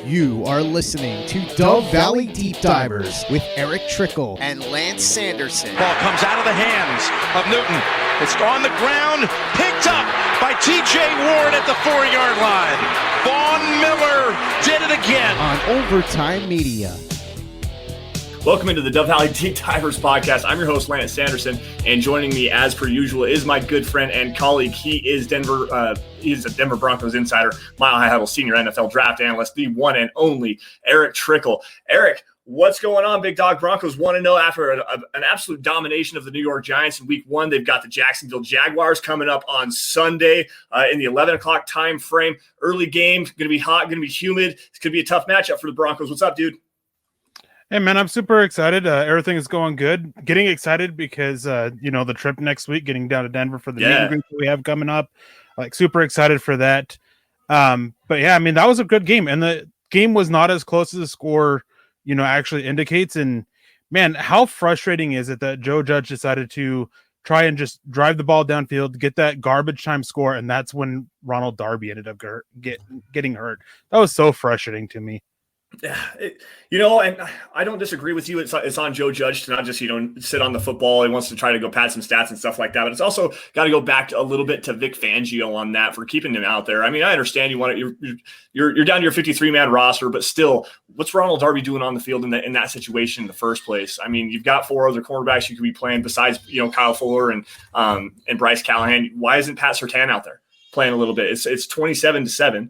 You are listening to Dove Valley Deep Divers with Erick Trickel and Lance Sanderson. Ball comes out of the hands of Newton. It's on the ground, picked up by T.J. Ward at the 4-yard line. Vaughn Miller did it again. On Overtime Media. Welcome into the Dove Valley Deep Divers podcast. I'm your host, Lance Sanderson, and joining me as per usual is my good friend and colleague. He is he's a Denver Broncos insider, Mile High Huddle senior NFL draft analyst, the one and only Erick Trickel. Erick, what's going on, Big Dog? Broncos 1-0 after an absolute domination of the New York Giants in week 1. They've got the Jacksonville Jaguars coming up on Sunday in the 11 o'clock time frame. Early game, going to be hot, going to be humid. It's going to be a tough matchup for the Broncos. What's up, dude? Hey, man, I'm super excited. Everything is going good. Getting excited because, the trip next week, getting down to Denver for the meet and greet that we have coming up. Like, super excited for that. But, yeah, I mean, that was a good game. And the game was not as close as the score, actually indicates. And, man, how frustrating is it that Joe Judge decided to try and just drive the ball downfield, get that garbage time score, and that's when Ronald Darby ended up getting hurt. That was so frustrating to me. And I don't disagree with you. It's on Joe Judge to not just, sit on the football. He wants to try to go pad some stats and stuff like that. But it's also got to go back a little bit to Vic Fangio on that for keeping him out there. I mean, I understand you want it. You're down to your 53-man roster, but still, what's Ronald Darby doing on the field in that situation in the first place? I mean, you've got 4 other cornerbacks you could be playing besides, Kyle Fuller and Bryce Callahan. Why isn't Pat Surtain out there playing a little bit? It's 27-7.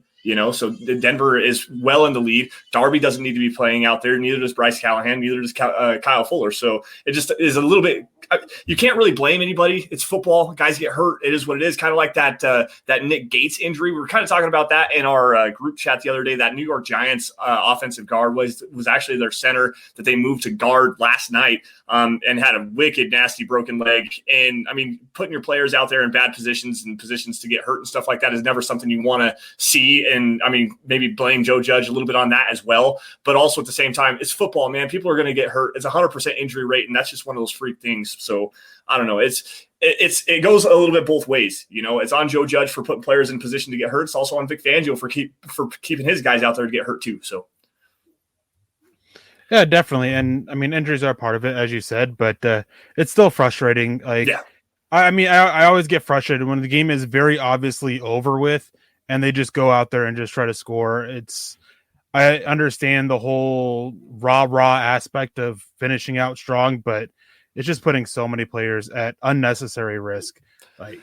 So Denver is well in the lead. Darby doesn't need to be playing out there. Neither does Bryce Callahan. Neither does Kyle Fuller. So it just is a little bit – you can't really blame anybody. It's football. Guys get hurt. It is what it is. Kind of like that Nick Gates injury. We were kind of talking about that in our group chat the other day. That New York Giants offensive guard was actually their center that they moved to guard last night and had a wicked, nasty broken leg. And, I mean, putting your players out there in bad positions and positions to get hurt and stuff like that is never something you want to see. And, I mean, maybe blame Joe Judge a little bit on that as well. But also at the same time, it's football, man. People are going to get hurt. It's 100% injury rate, and that's just one of those freak things. So, I don't know. It goes a little bit both ways. It's on Joe Judge for putting players in position to get hurt. It's also on Vic Fangio for keeping his guys out there to get hurt too. So. Yeah, definitely. And, I mean, injuries are part of it, as you said, but it's still frustrating. Like, yeah. I always get frustrated when the game is very obviously over with and they just go out there and just try to score. I understand the whole raw aspect of finishing out strong, but it's just putting so many players at unnecessary risk. Like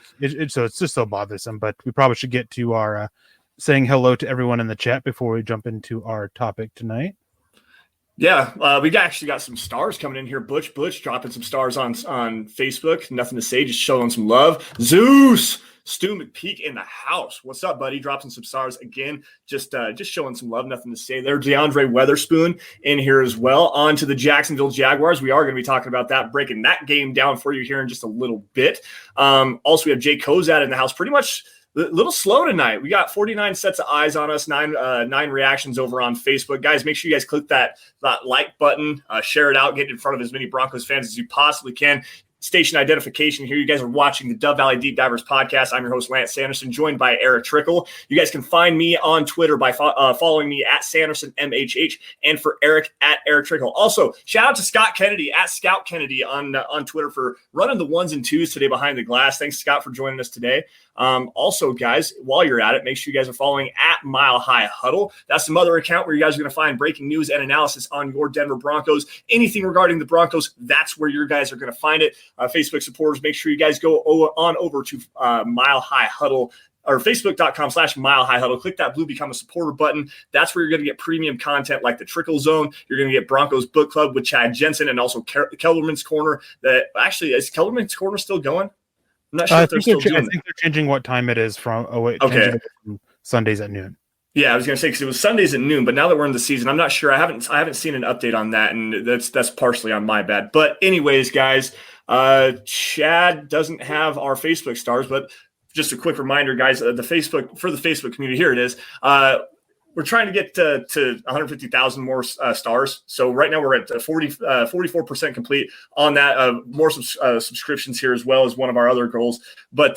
so it's just so bothersome, but we probably should get to our saying hello to everyone in the chat before we jump into our topic tonight. Yeah, we actually got some stars coming in here. Butch dropping some stars on Facebook. Nothing to say, just showing some love. Zeus, Stu McPeak in the house. What's up, buddy? Dropping some stars again. Just showing some love. Nothing to say there. DeAndre Weatherspoon in here as well. On to the Jacksonville Jaguars. We are going to be talking about that, breaking that game down for you here in just a little bit. Also, we have Jay Kozad in the house. Pretty much a little slow tonight. We got 49 sets of eyes on us, nine reactions over on Facebook. Guys, make sure you guys click that like button, share it out, get in front of as many Broncos fans as you possibly can. Station identification here. You guys are watching the Dove Valley Deep Divers podcast. I'm your host, Lance Sanderson, joined by Erick Trickel. You guys can find me on Twitter by following me at SandersonMHH and for Erick at Erick Trickel. Also, shout out to Scott Kennedy at Scout Kennedy on Twitter for running the 1s and 2s today behind the glass. Thanks, Scott, for joining us today. Also, guys, while you're at it, make sure you guys are following at Mile High Huddle. That's some other account where you guys are going to find breaking news and analysis on your Denver Broncos. Anything regarding the Broncos, that's where your guys are going to find it. Facebook supporters, make sure you guys go on over to Mile High Huddle or facebook.com/Mile High Huddle. Click that blue Become a Supporter button. That's where you're going to get premium content like the Trickle Zone. You're going to get Broncos Book Club with Chad Jensen and also Kelderman's Corner. That actually, is Kelderman's Corner still going? I'm not sure if they're still doing it. I think they're changing what time it is from Sundays at noon. Yeah, I was going to say because it was Sundays at noon, but now that we're in the season, I'm not sure. I haven't seen an update on that, and that's partially on my bad. But anyways, guys, Chad doesn't have our Facebook stars, but just a quick reminder, guys, for the Facebook community, here it is. we're trying to get to 150,000 more stars. So right now we're at 44% complete on that. More subscriptions here as well as one of our other goals. But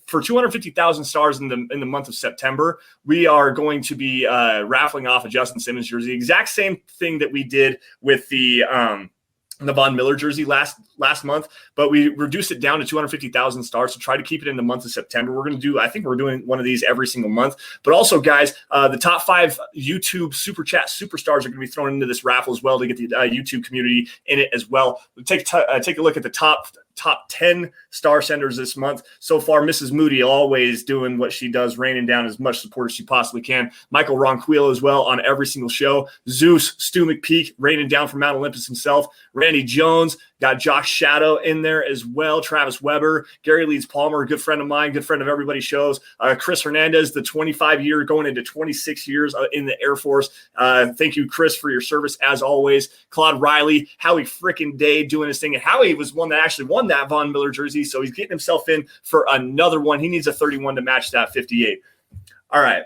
for 250,000 stars in the month of September, we are going to be raffling off a Justin Simmons jersey. Exact same thing that we did with the Von Miller jersey last month, but we reduced it down to 250,000 stars to try to keep it in the month of September. I think we're doing one of these every single month. But also, guys, the top 5 YouTube Super Chat superstars are going to be thrown into this raffle as well to get the YouTube community in it as well. Take a look at the top 10 star senders this month. So far, Mrs. Moody always doing what she does, raining down as much support as she possibly can. Michael Ronquillo as well on every single show. Zeus, Stu McPeak, raining down from Mount Olympus himself. Randy Jones, got Josh Shadow in there as well. Travis Weber, Gary Leeds Palmer, a good friend of mine, good friend of everybody's shows. Chris Hernandez, the 25-year going into 26 years in the Air Force. Thank you, Chris, for your service as always. Claude Riley, Howie frickin' Day doing his thing. And Howie was one that actually won that Von Miller jersey, so he's getting himself in for another one. He needs a 31 to match that 58. All right.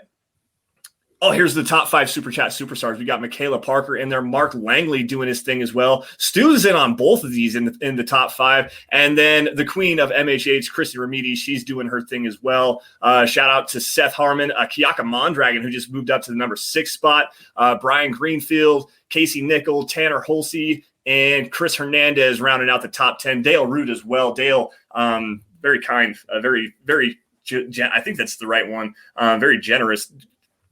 Oh, here's the top 5 Super Chat superstars. We got Michaela Parker in there. Mark Langley doing his thing as well. Stu's in on both of these in the top 5. And then the queen of MHH, Christy Remedi, she's doing her thing as well. Shout out to Seth Harmon, Kiaka Mondragon, who just moved up to the number 6 spot. Brian Greenfield, Casey Nickel, Tanner Holsey, and Chris Hernandez rounding out the top 10. Dale Root as well. Dale, very kind, very I think that's the right one. Very generous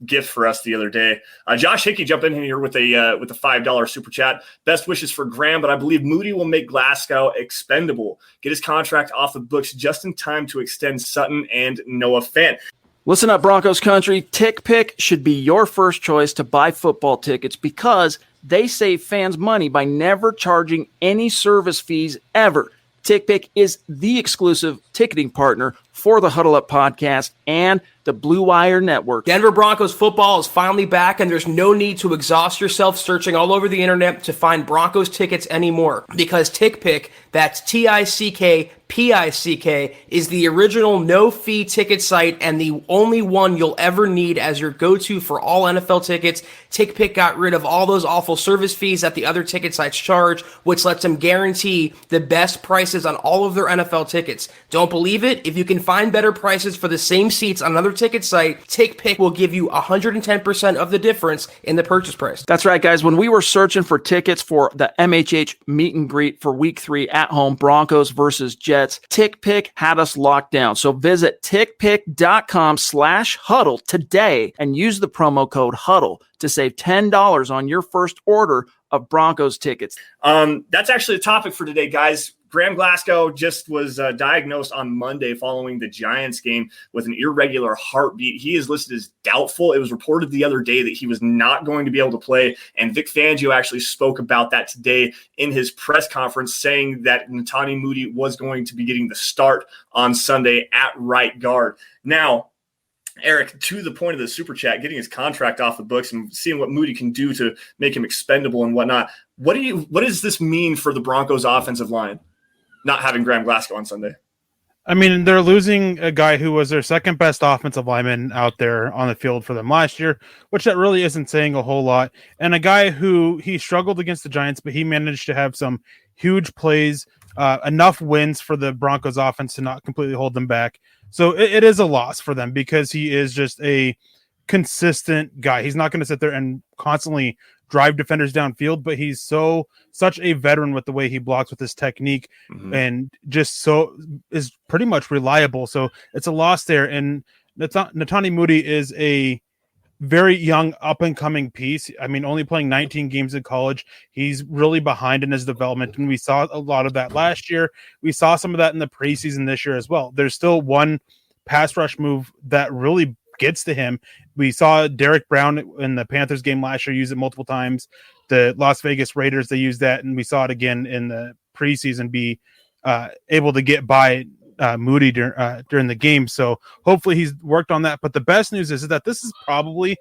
gift for us the other day. Josh Hickey jumped in here with a $5 super chat. Best wishes for Graham, but I believe Moody will make Glasgow expendable. Get his contract off the books just in time to extend Sutton and Noah Fant. Listen up, Broncos country. TickPick should be your first choice to buy football tickets because they save fans money by never charging any service fees ever. TickPick is the exclusive ticketing partner for the Huddle Up podcast and the Blue Wire Network. Denver Broncos football is finally back, and there's no need to exhaust yourself searching all over the internet to find Broncos tickets anymore. Because TickPick, that's TickPick, is the original no-fee ticket site and the only one you'll ever need as your go-to for all NFL tickets. TickPick got rid of all those awful service fees that the other ticket sites charge, which lets them guarantee the best prices on all of their NFL tickets. Don't believe it? If you can find better prices for the same seats on another ticket site, TickPick will give you 110% of the difference in the purchase price. That's right, guys. When we were searching for tickets for the MHH meet and greet for Week 3 at home, Broncos versus Jets, TickPick had us locked down. So visit tickpick.com/huddle today and use the promo code HUDDLE to save $10 on your first order of Broncos tickets. That's actually the topic for today, guys. Graham Glasgow just was diagnosed on Monday following the Giants game with an irregular heartbeat. He is listed as doubtful. It was reported the other day that he was not going to be able to play, and Vic Fangio actually spoke about that today in his press conference, saying that Natanie Moody was going to be getting the start on Sunday at right guard. Now, Eric, to the point of the super chat, getting his contract off the books and seeing what Moody can do to make him expendable and whatnot. What does this mean for the Broncos offensive line, not having Graham Glasgow on Sunday? I mean, they're losing a guy who was their second best offensive lineman out there on the field for them last year, which that really isn't saying a whole lot. And a guy who he struggled against the Giants, but he managed to have some huge plays, enough wins for the Broncos offense to not completely hold them back. So it is a loss for them because he is just a consistent guy. He's not going to sit there and constantly drive defenders downfield, but he's such a veteran with the way he blocks with his technique and just so is pretty much reliable. So it's a loss there. And Natanie Moody is a very young up and coming piece. I mean, only playing 19 games in college. He's really behind in his development. And we saw a lot of that last year. We saw some of that in the preseason this year as well. There's still one pass rush move that really gets to him. We saw Derek Brown in the Panthers game last year use it multiple times. The Las Vegas Raiders, they used that, and we saw it again in the preseason be able to get by Moody during the game. So hopefully he's worked on that. But the best news is that this is probably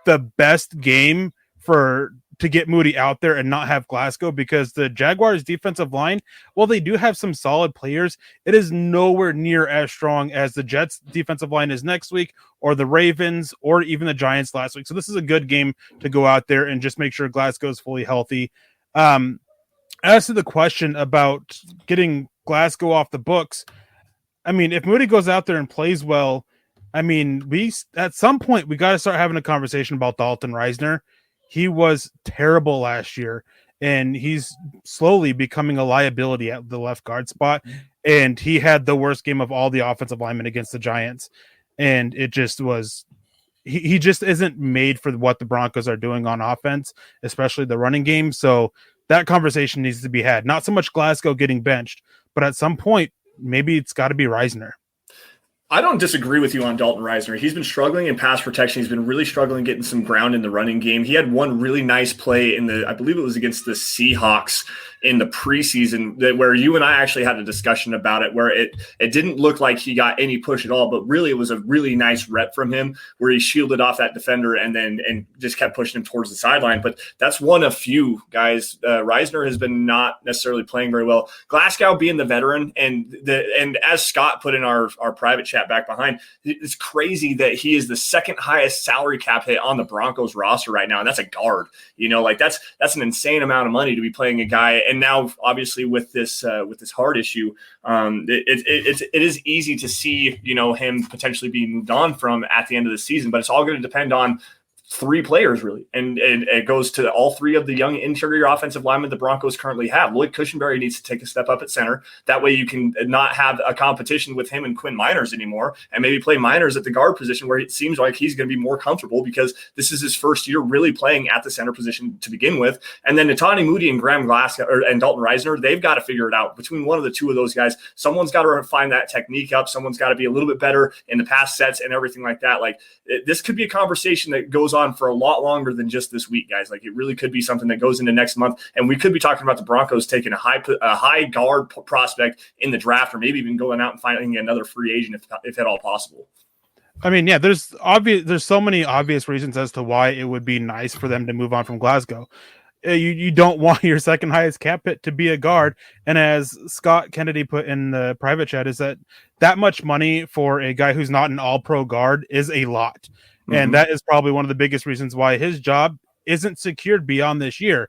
the best game for to get Moody out there and not have Glasgow, because the Jaguars defensive line, while they do have some solid players, it is nowhere near as strong as the Jets defensive line is next week, or the Ravens, or even the Giants last week. So this is a good game to go out there and just make sure Glasgow is fully healthy. As to the question about getting Glasgow off the books, I mean, if Moody goes out there and plays well, I mean, at some point we got to start having a conversation about Dalton Risner. He was terrible last year, and he's slowly becoming a liability at the left guard spot. And he had the worst game of all the offensive linemen against the Giants. And it just was, he just isn't made for what the Broncos are doing on offense, especially the running game. So that conversation needs to be had. Not so much Glasgow getting benched, but at some point, maybe it's got to be Risner. I don't disagree with you on Dalton Risner. He's been struggling in pass protection. He's been really struggling getting some ground in the running game. He had one really nice play I believe it was against the Seahawks in the preseason, where you and I actually had a discussion about it, where it didn't look like he got any push at all, but really it was a really nice rep from him where he shielded off that defender and just kept pushing him towards the sideline. But that's one of few guys. Risner has been not necessarily playing very well. Glasgow being the veteran, and as Scott put in our private chat back behind, it's crazy that he is the second highest salary cap hit on the Broncos roster right now, and that's a guard. That's an insane amount of money to be playing a guy. And now, obviously, with this heart issue, it is easy to see him potentially being moved on from at the end of the season. But it's all going to depend on three players, really. And it goes to all three of the young interior offensive linemen the Broncos currently have. Lloyd Cushenberry needs to take a step up at center. That way you can not have a competition with him and Quinn Miners anymore, and maybe play Miners at the guard position where it seems like he's going to be more comfortable, because this is his first year really playing at the center position to begin with. And then Natanie Moody and Graham Glasgow and Dalton Risner, they've got to figure it out. Between one of the two of those guys, someone's got to find that technique up. Someone's got to be a little bit better in the pass sets and everything like that. This could be a conversation that goes on for a lot longer than just this week, guys. It really could be something that goes into next month, and we could be talking about the Broncos taking a high guard prospect in the draft, or maybe even going out and finding another free agent if at all possible. I mean, yeah, there's so many obvious reasons as to why it would be nice for them to move on from Glasgow. You don't want your second highest cap hit to be a guard, and as Scott Kennedy put in the private chat, is that much money for a guy who's not an all-pro guard is a lot. And that is probably one of the biggest reasons why his job isn't secured beyond this year.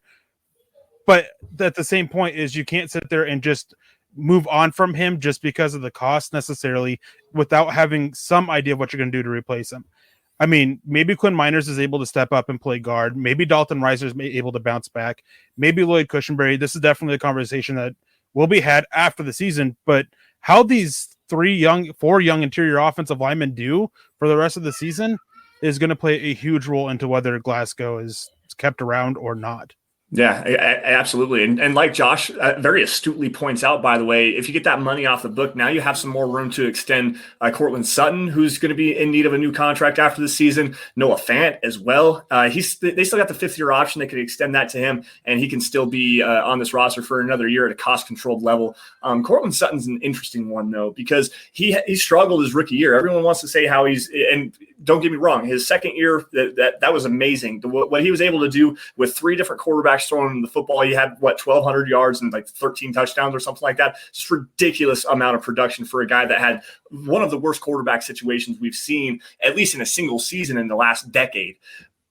But at the same point is you can't sit there and just move on from him just because of the cost necessarily without having some idea of what you're going to do to replace him. I mean, maybe Quinn Miners is able to step up and play guard. Maybe Dalton Risner is able to bounce back. Maybe Lloyd Cushenberry. This is definitely a conversation that will be had after the season. But how these four young interior offensive linemen do for the rest of the season is going to play a huge role into whether Glasgow is kept around or not. Yeah, absolutely. And like Josh very astutely points out, by the way, if you get that money off the book, now you have some more room to extend Cortland Sutton, who's going to be in need of a new contract after the season. Noah Fant as well. They still got the 5th-year option. They could extend that to him, and he can still be on this roster for another year at a cost-controlled level. Cortland Sutton's an interesting one, though, because he struggled his rookie year. Everyone wants to say how and don't get me wrong, his second year, that was amazing. What he was able to do with 3 different quarterbacks throwing the football, he had 1,200 yards and 13 touchdowns or something like that. Just ridiculous amount of production for a guy that had one of the worst quarterback situations we've seen, at least in a single season in the last decade.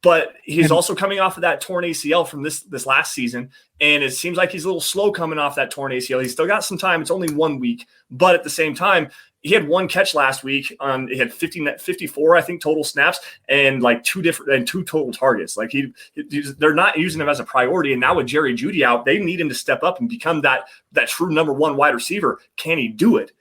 But he's also coming off of that torn ACL from this last season, and it seems like he's a little slow coming off that torn ACL. He's still got some time. It's only 1 week, but at the same time, he had 1 catch last week. He had 54, I think, total snaps, and 2 total targets. They're not using him as a priority. And now with Jerry Jeudy out, they need him to step up and become that true number 1 wide receiver. Can he do it?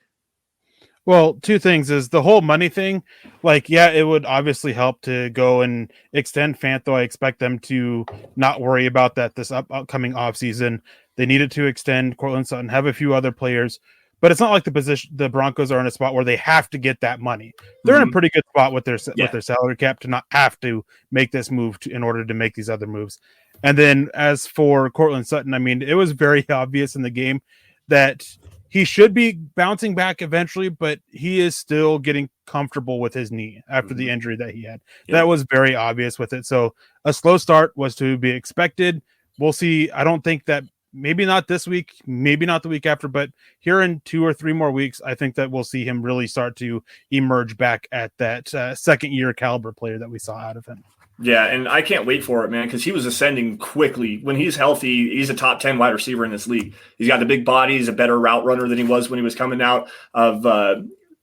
Well, 2 things is the whole money thing. It would obviously help to go and extend Fant, though I expect them to not worry about that this upcoming offseason. They needed to extend Cortland Sutton, have a few other players. But it's not like the Broncos are in a spot where they have to get that money. They're in a pretty good spot with their salary cap to not have to make this move in order to make these other moves. And then as for Cortland Sutton, I mean, it was very obvious in the game that he should be bouncing back eventually, but he is still getting comfortable with his knee after the injury that he had. That was very obvious with it. So a slow start was to be expected. We'll see. I don't think that, maybe not this week, maybe not the week after, but here in 2 or 3 more weeks, I think that we'll see him really start to emerge back at that second year caliber player that we saw out of him. Yeah, and I can't wait for it, man, because he was ascending quickly. When he's healthy, he's a top 10 wide receiver in this league. He's got the big body. He's a better route runner than he was when he was coming out of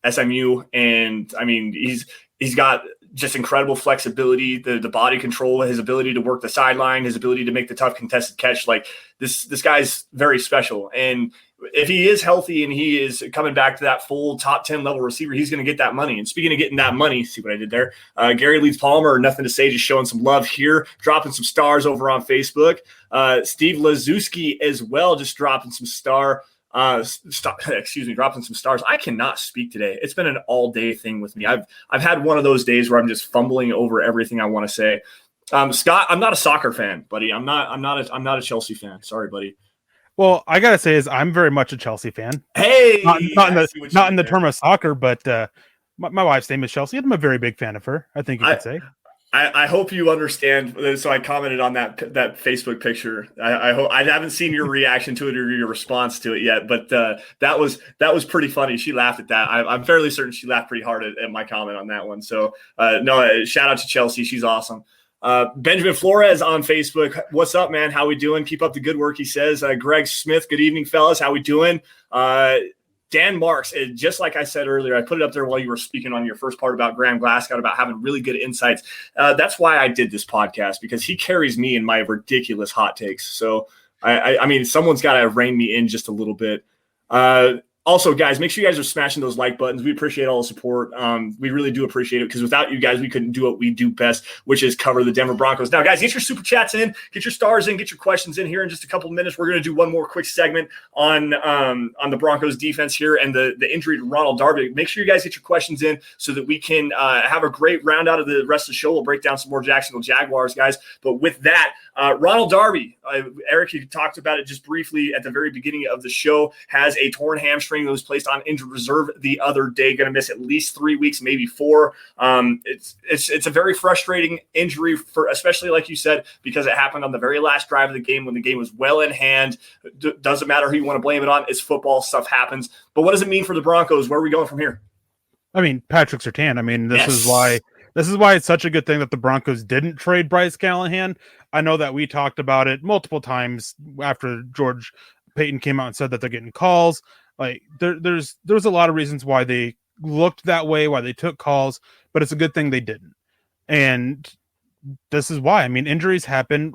SMU. And, I mean, he's got just incredible flexibility, the body control, his ability to work the sideline, his ability to make the tough contested catch. Like, this guy's very special. And if he is healthy and he is coming back to that full top 10 level receiver, he's going to get that money. And speaking of getting that money, see what I did there? Gary Leeds Palmer, nothing to say, just showing some love here, dropping some stars over on Facebook. Steve Lazuski as well, just dropping some dropping some stars. I cannot speak today. It's been an all day thing with me. I've had one of those days where I'm just fumbling over everything I want to say. Scott, I'm not a soccer fan, buddy. I'm not a Chelsea fan. Sorry, buddy. Well, I gotta say is I'm very much a Chelsea fan. Hey, not in the term of soccer, but my wife's name is Chelsea. I'm a very big fan of her. I think you could say. I hope you understand. So I commented on that Facebook picture. I hope I haven't seen your reaction to it or your response to it yet, but that was pretty funny. She laughed at that. I'm fairly certain she laughed pretty hard at my comment on that one. So no, shout out to Chelsea. She's awesome. Benjamin Flores on Facebook. What's up, man? How we doing? Keep up the good work, he says. Greg Smith, good evening, fellas. How we doing? Dan Marks, just like I said earlier, I put it up there while you were speaking on your first part about Graham Glasgow, about having really good insights. That's why I did this podcast, because he carries me in my ridiculous hot takes. So, I mean, someone's got to rein me in just a little bit. Also, guys, make sure you guys are smashing those like buttons. We appreciate all the support. We really do appreciate it, because without you guys, we couldn't do what we do best, which is cover the Denver Broncos. Now, guys, get your super chats in, get your stars in, get your questions in here in just a couple of minutes. We're going to do one more quick segment on the Broncos defense here and the injury to Ronald Darby. Make sure you guys get your questions in so that we can have a great round out of the rest of the show. We'll break down some more Jacksonville Jaguars, guys. But with that, Ronald Darby, Eric, you talked about it just briefly at the very beginning of the show, has a torn hamstring that was placed on injured reserve the other day. Going to miss at least 3 weeks, maybe 4. It's a very frustrating injury, for especially like you said, because it happened on the very last drive of the game when the game was well in hand. Doesn't matter who you want to blame it on. It's football. Stuff happens. But what does it mean for the Broncos? Where are we going from here? I mean, Patrick Surtain. I mean, this is why it's such a good thing that the Broncos didn't trade Bryce Callahan. I know that we talked about it multiple times after George Payton came out and said that they're getting calls. Like there's a lot of reasons why they looked that way, why they took calls, but it's a good thing they didn't. And this is why. I mean, injuries happen,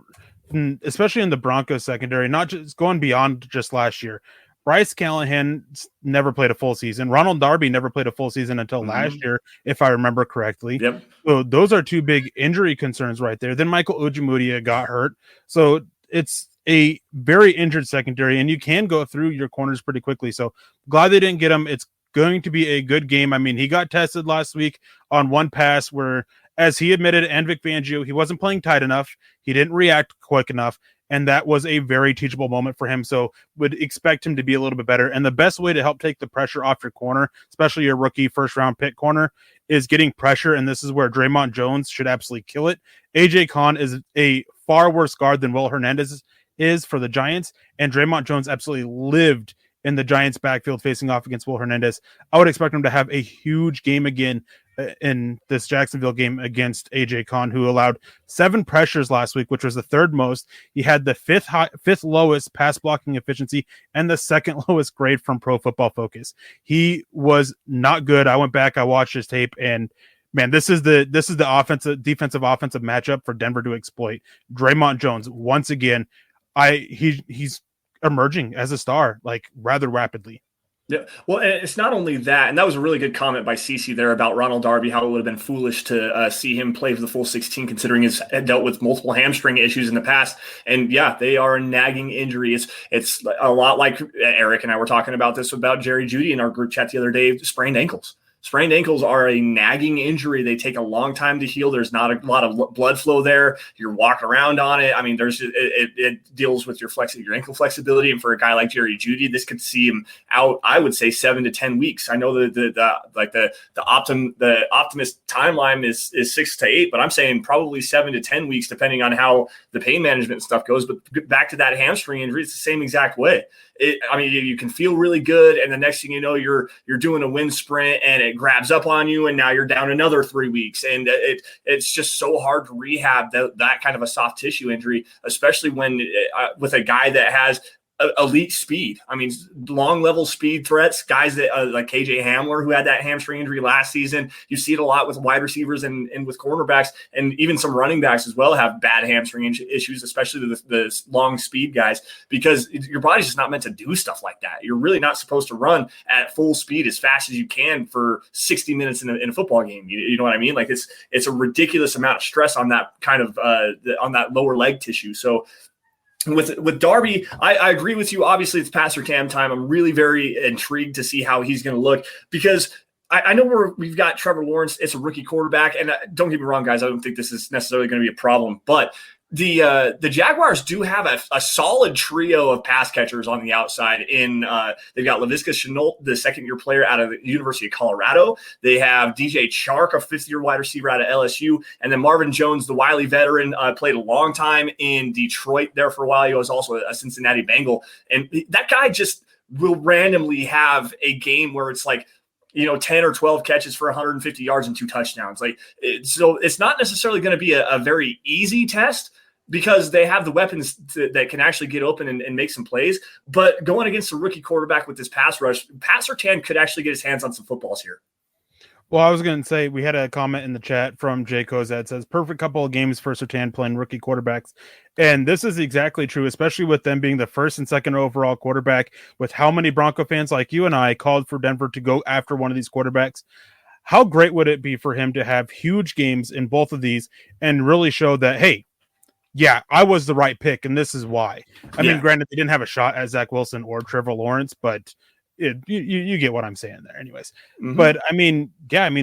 especially in the Broncos secondary, not just going beyond just last year. Bryce Callahan never played a full season. Ronald Darby never played a full season until last year, if I remember correctly. Yep. So those are 2 big injury concerns right there. Then Michael Ojemudia got hurt. So it's a very injured secondary, and you can go through your corners pretty quickly. So glad they didn't get him. It's going to be a good game. I mean, he got tested last week on one pass where, as he admitted, and Vic Fangio, he wasn't playing tight enough. He didn't react quick enough. And that was a very teachable moment for him. So would expect him to be a little bit better. And the best way to help take the pressure off your corner, especially your rookie first-round pick corner, is getting pressure. And this is where Draymond Jones should absolutely kill it. A.J. Kahn is a far worse guard than Will Hernandez is for the Giants. And Draymond Jones absolutely lived in the Giants' backfield facing off against Will Hernandez. I would expect him to have a huge game again in this Jacksonville game against A.J. Kahn, who allowed 7 pressures last week, which was the 3rd most. He had the 5th lowest pass blocking efficiency and the 2nd lowest grade from Pro Football Focus. He was not good. I went back, I watched his tape, and man, this is the defensive offensive matchup for Denver to exploit. Draymond Jones, once again, he's emerging as a star, like, rather rapidly. Yeah, well, and it's not only that, and that was a really good comment by CeCe there about Ronald Darby, how it would have been foolish to see him play for the full 16, considering he's dealt with multiple hamstring issues in the past. And yeah, they are a nagging injury. It's a lot like Eric and I were talking about this about Jerry Jeudy in our group chat the other day, sprained ankles. Sprained ankles are a nagging injury. They take a long time to heal. There's not a lot of blood flow there. You're walking around on it. I mean, it deals with your ankle flexibility. And for a guy like Jerry Jeudy, this could see him out, I would say 7 to 10 weeks. I know the optimist timeline is 6 to 8, but I'm saying probably 7 to 10 weeks, depending on how the pain management stuff goes. But back to that hamstring injury, it's the same exact way. You can feel really good, and the next thing you know, you're doing a wind sprint, and it grabs up on you, and now you're down another 3 weeks, and it's just so hard to rehab that kind of a soft tissue injury, especially when with a guy that has elite speed. I mean, long level speed threats, guys that like KJ Hamler, who had that hamstring injury last season. You see it a lot with wide receivers and with cornerbacks, and even some running backs as well have bad hamstring issues, especially the long speed guys, because your body's just not meant to do stuff like that. You're really not supposed to run at full speed as fast as you can for 60 minutes in a football game. You know what I mean? Like it's a ridiculous amount of stress on that kind of on that lower leg tissue. So with Darby, I agree with you. Obviously, it's Pastor Tam time. I'm really very intrigued to see how he's going to look, because I know we've got Trevor Lawrence. It's a rookie quarterback, and don't get me wrong, guys, I don't think this is necessarily going to be a problem, but the Jaguars do have a solid trio of pass catchers on the outside. They've got Laviska Shenault, the second-year player out of the University of Colorado. They have DJ Chark, a fifth-year wide receiver out of LSU, and then Marvin Jones, the wily veteran, played a long time in Detroit there for a while. He was also a Cincinnati Bengal, and that guy just will randomly have a game where it's like, 10 or 12 catches for 150 yards and 2 touchdowns. So it's not necessarily going to be a very easy test, because they have the weapons that can actually get open and make some plays. But going against a rookie quarterback with this pass rush, Pat Surtain could actually get his hands on some footballs here. Well, I was going to say, we had a comment in the chat from Jay Koza that says, perfect couple of games for Surtain playing rookie quarterbacks. And this is exactly true, especially with them being the first and second overall quarterback, with how many Bronco fans like you and I called for Denver to go after one of these quarterbacks. How great would it be for him to have huge games in both of these and really show that, hey, yeah, I was the right pick, and this is why. I mean, granted, they didn't have a shot at Zach Wilson or Trevor Lawrence, but you get what I'm saying there anyways. Mm-hmm. But,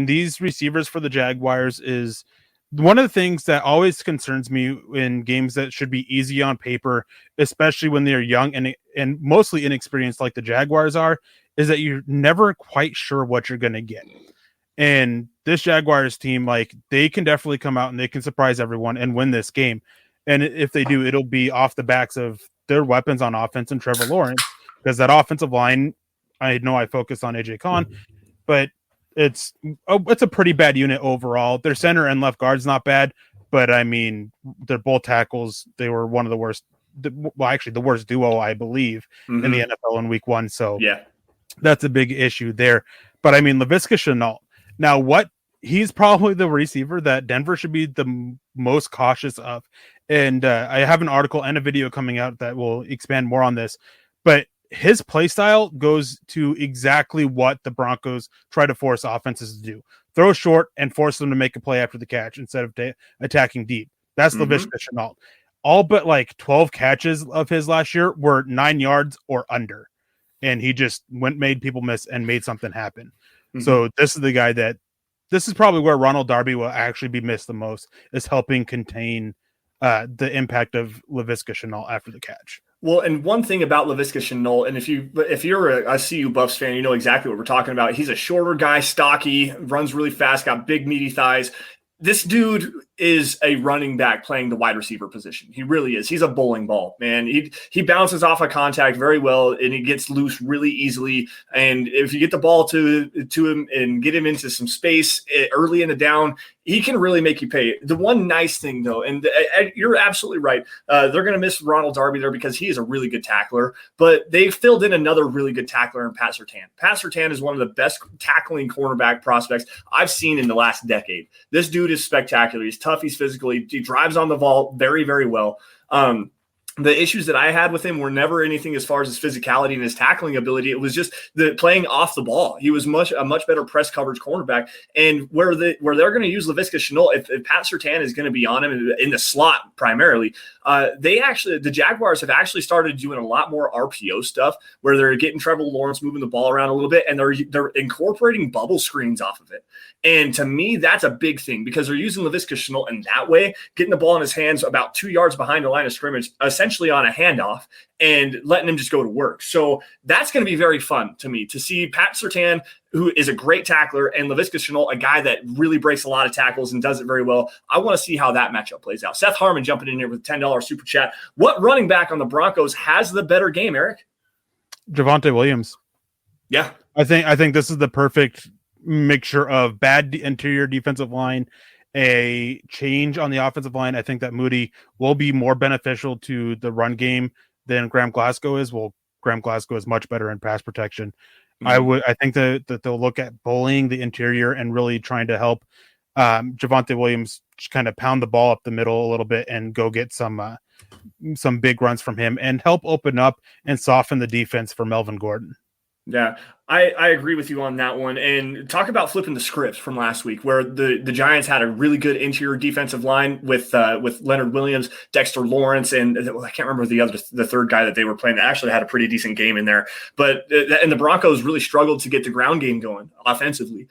these receivers for the Jaguars is one of the things that always concerns me in games that should be easy on paper, especially when they're young and mostly inexperienced like the Jaguars are, is that you're never quite sure what you're going to get. And this Jaguars team, they can definitely come out and they can surprise everyone and win this game. And if they do, it'll be off the backs of their weapons on offense and Trevor Lawrence, because that offensive line, I know I focus on AJ Khan, but it's a pretty bad unit overall. Their center and left guard's not bad, but they're both tackles. They were one of the worst, the worst duo, I believe, in the NFL in week 1. So yeah, that's a big issue there. But Laviska Shenault, now he's probably the receiver that Denver should be the most cautious of. And I have an article and a video coming out that will expand more on this, but his play style goes to exactly what the Broncos try to force offenses to do: throw short and force them to make a play after the catch instead of attacking deep. That's Laviska Shenault. All but 12 catches of his last year were 9 yards or under, and he just made people miss and made something happen. Mm-hmm. So this is the guy this is probably where Ronald Darby will actually be missed the most, is helping contain the impact of Laviska Shenault after the catch. Well, and one thing about Laviska Shenault, and if you're a CU Buffs fan, you know exactly what we're talking about. He's a shorter guy, stocky, runs really fast, got big meaty thighs. This dude is a running back playing the wide receiver position. He really is. He's a bowling ball, man. He bounces off of contact very well, and he gets loose really easily. And if you get the ball to him and get him into some space early in the down, he can really make you pay. The one nice thing, though, and you're absolutely right, they're going to miss Ronald Darby there because he is a really good tackler, but they filled in another really good tackler in Pat Surtain. Pat Surtain is one of the best tackling cornerback prospects I've seen in the last decade. This dude is spectacular. He's tough. He's physical. He drives on the ball very, very well. the issues that I had with him were never anything as far as his physicality and his tackling ability. It was just the playing off the ball. He was a much better press coverage cornerback. And where they're going to use Laviska Shenault, if Pat Surtain is going to be on him in the slot primarily, the Jaguars have actually started doing a lot more RPO stuff where they're getting Trevor Lawrence moving the ball around a little bit, and they're incorporating bubble screens off of it. And to me, that's a big thing because they're using Laviska Shenault in that way, getting the ball in his hands about 2 yards behind the line of scrimmage, essentially on a handoff, and letting him just go to work. So that's going to be very fun to me to see Pat Surtain, who is a great tackler, and Laviska Shenault, a guy that really breaks a lot of tackles and does it very well. I want to see how that matchup plays out. Seth Harmon jumping in here with a $10 super chat. What running back on the Broncos has the better game, Eric? Javonte Williams. Yeah. I think this is the perfect mixture of bad interior defensive line, a change on the offensive line. I think that Moody will be more beneficial to the run game than Graham Glasgow is. Well, Graham Glasgow is much better in pass protection. Mm-hmm. I think that they'll look at bullying the interior and really trying to help Javonte Williams just kind of pound the ball up the middle a little bit and go get some big runs from him and help open up and soften the defense for Melvin Gordon. Yeah, I agree with you on that one. And talk about flipping the script from last week where the Giants had a really good interior defensive line with Leonard Williams, Dexter Lawrence, and I can't remember the third guy that they were playing that actually had a pretty decent game in there. But and the Broncos really struggled to get the ground game going offensively.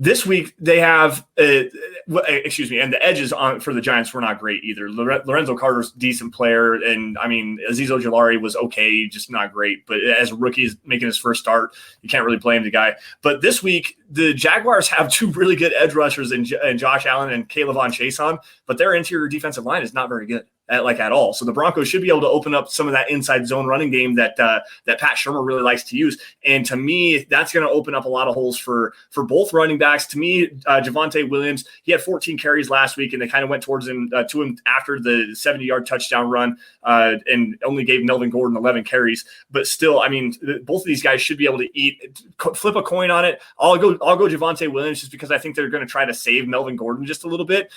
This week they have, and the edges for the Giants were not great either. Lorenzo Carter's a decent player, and I mean Azeez Ojulari was okay, just not great. But as a rookie is making his first start, you can't really blame the guy. But this week the Jaguars have two really good edge rushers in Josh Allen and Kayvon Chason, but their interior defensive line is not very good at all. So the Broncos should be able to open up some of that inside zone running game that Pat Shurmur really likes to use. And to me, that's going to open up a lot of holes for both running backs. To me, Javonte Williams, he had 14 carries last week, and they kind of went towards him to him after the 70-yard touchdown run and only gave Melvin Gordon 11 carries. But still, I mean, both of these guys should be able to flip a coin on it. I'll go Javonte Williams just because I think they're going to try to save Melvin Gordon just a little bit.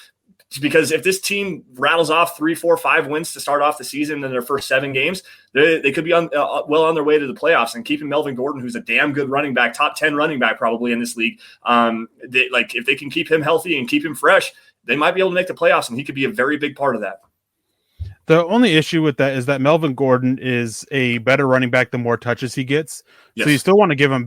Because if this team rattles off 3, 4, 5 wins to start off the season in their first 7 games, they could be well on their way to the playoffs. And keeping Melvin Gordon, who's a damn good running back, top 10 running back probably in this league, if they can keep him healthy and keep him fresh, they might be able to make the playoffs, and he could be a very big part of that. The only issue with that is that Melvin Gordon is a better running back the more touches he gets. Yes. So you still want to give him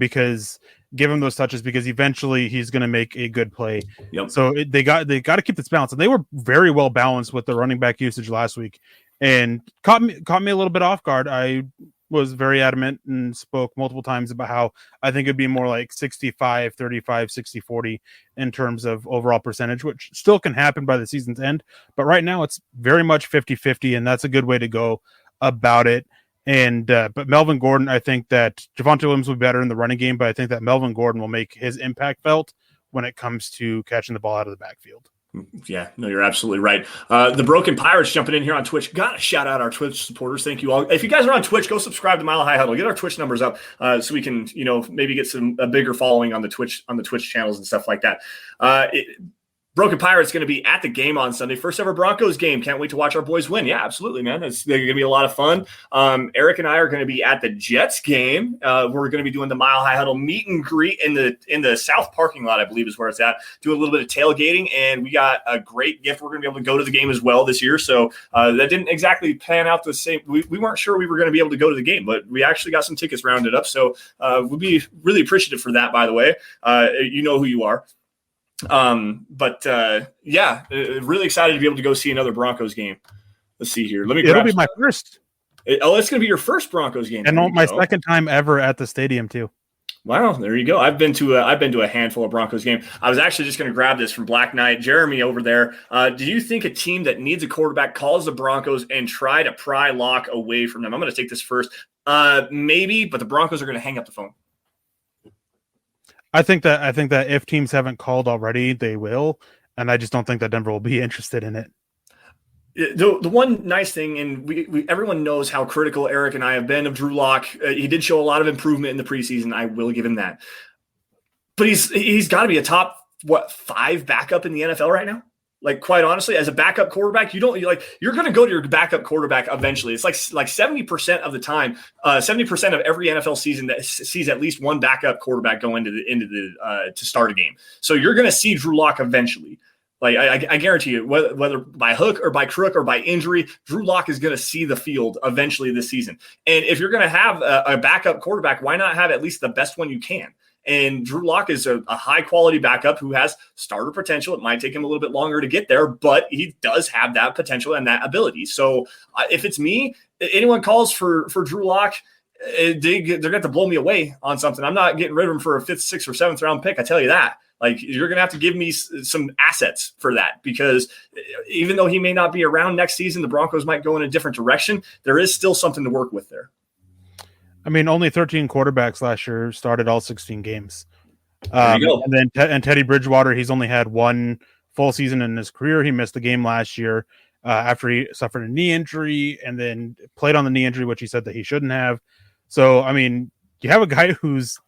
those touches because eventually he's going to make a good play. Yep. So they got to keep this balance, and they were very well balanced with the running back usage last week, and caught me a little bit off guard. I was very adamant and spoke multiple times about how I think it'd be more like 65, 35, 60, 40 in terms of overall percentage, which still can happen by the season's end. But right now it's very much 50-50, and that's a good way to go about it. And but Melvin Gordon, I think that Javonte Williams will be better in the running game, but I think that Melvin Gordon will make his impact felt when it comes to catching the ball out of the backfield. Yeah, no, you're absolutely right. The Broken Pirates jumping in here on Twitch. Got to shout out our Twitch supporters. Thank you all. If you guys are on Twitch, go subscribe to Mile High Huddle. Get our Twitch numbers up so we can, maybe get a bigger following on the Twitch channels and stuff like that. Broken Pirates going to be at the game on Sunday. First ever Broncos game. Can't wait to watch our boys win. Yeah, absolutely, man. It's going to be a lot of fun. Eric and I are going to be at the Jets game. We're going to be doing the Mile High Huddle meet and greet in the South parking lot, I believe is where it's at. Do a little bit of tailgating, and we got a great gift. We're going to be able to go to the game as well this year. So that didn't exactly pan out the same. We weren't sure we were going to be able to go to the game, but we actually got some tickets rounded up. So we'll be really appreciative for that, by the way. You know who you are. Really excited to be able to go see another Broncos game. Let's see here. It'll be my first. It's going to be your first Broncos game. And my second time ever at the stadium too. Wow, there you go. I've been to a handful of Broncos games. I was actually just going to grab this from Black Knight. Jeremy over there. Do you think a team that needs a quarterback calls the Broncos and try to pry Locke away from them? I'm going to take this first. Maybe, but the Broncos are going to hang up the phone. I think that if teams haven't called already, they will, and I just don't think that Denver will be interested in it. The one nice thing, and we everyone knows how critical Eric and I have been of Drew Lock. He did show a lot of improvement in the preseason. I will give him that, but he's got to be a top 5 backup in the NFL right now. Like, quite honestly, as a backup quarterback, you're going to go to your backup quarterback eventually. It's like 70% of the time, 70% of every NFL season that sees at least one backup quarterback go into the to start a game. So you're going to see Drew Lock eventually. Like, I guarantee you, whether by hook or by crook or by injury, Drew Lock is going to see the field eventually this season. And if you're going to have a backup quarterback, why not have at least the best one you can? And Drew Lock is a high-quality backup who has starter potential. It might take him a little bit longer to get there, but he does have that potential and that ability. So if it's me, anyone calls for Drew Lock, they're going to have to blow me away on something. I'm not getting rid of him for a 5th, 6th, or 7th round pick, I tell you that. Like, you're going to have to give me some assets for that, because even though he may not be around next season, the Broncos might go in a different direction. There is still something to work with there. I mean, only 13 quarterbacks last year started all 16 games. And Teddy Bridgewater, he's only had one full season in his career. He missed the game last year after he suffered a knee injury and then played on the knee injury, which he said that he shouldn't have. So, I mean, you have a guy who's,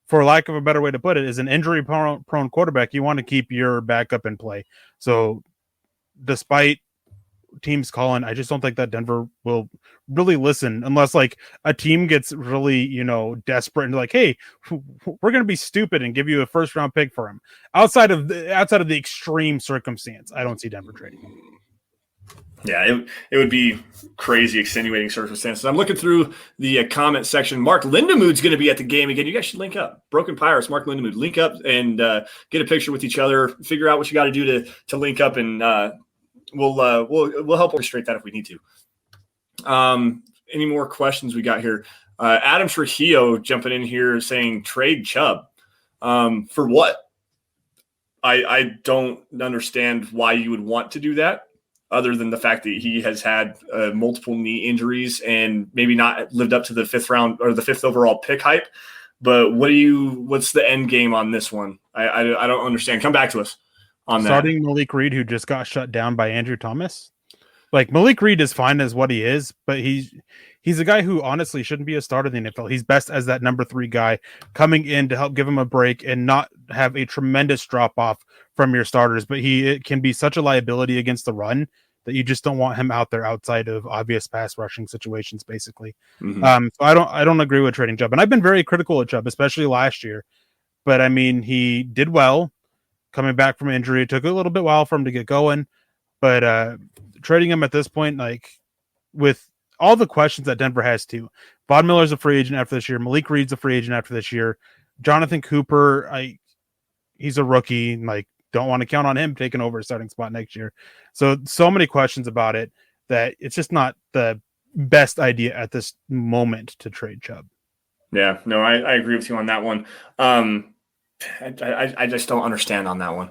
for lack of a better way to put it, is an injury-prone quarterback. You want to keep your backup in play. So, despite teams calling, I just don't think that Denver will really listen unless like a team gets really, desperate and like, hey, we're going to be stupid and give you a 1st round pick for him. Outside of the extreme circumstance, I don't see Denver trading him. Yeah, it would be crazy, extenuating circumstances. I'm looking through the comment section. Mark Lindemood's going to be at the game again. You guys should link up. Broken Pirates, Mark Lindemood, link up and get a picture with each other. Figure out what you got to do to link up, and we'll help orchestrate that if we need to. Any more questions we got here? Adam Trujillo jumping in here saying trade Chubb. For what? I don't understand why you would want to do that, other than the fact that he has had multiple knee injuries and maybe not lived up to the 5th round or the 5th overall pick hype. But what's the end game on this one? I don't understand. Come back to us on that. Starting Malik Reed, who just got shut down by Andrew Thomas. Like, Malik Reed is fine as what he is, but he's a guy who honestly shouldn't be a starter in the NFL. He's best as that number 3 guy coming in to help give him a break and not have a tremendous drop off from your starters. But it can be such a liability against the run that you just don't want him out there outside of obvious pass rushing situations, basically. Mm-hmm. So I don't agree with trading Chubb, and I've been very critical of Chubb, especially last year. But I mean, he did well coming back from injury. It took a little bit while for him to get going, but trading him at this point, like with all the questions that Denver has too. Von Miller's a free agent after this year. Malik Reed's a free agent after this year. Jonathan Cooper, he's a rookie. Like, don't want to count on him taking over a starting spot next year. So many questions about it that it's just not the best idea at this moment to trade Chubb. Yeah, no, I agree with you on that one. I just don't understand on that one.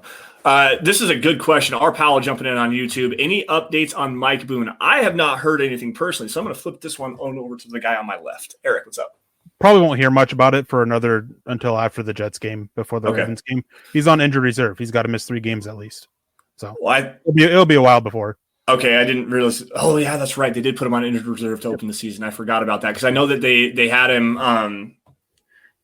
This is a good question. Our pal jumping in on YouTube. Any updates on Mike Boone? I have not heard anything personally, so I'm going to flip this one on over to the guy on my left. Eric, what's up? Probably won't hear much about it for until after the Jets game, before the Ravens game. He's on injured reserve. He's got to miss 3 games at least. So it'll be a while before. Okay, I didn't realize. Oh yeah, that's right. They did put him on injured reserve to open the season. I forgot about that because I know that they had him.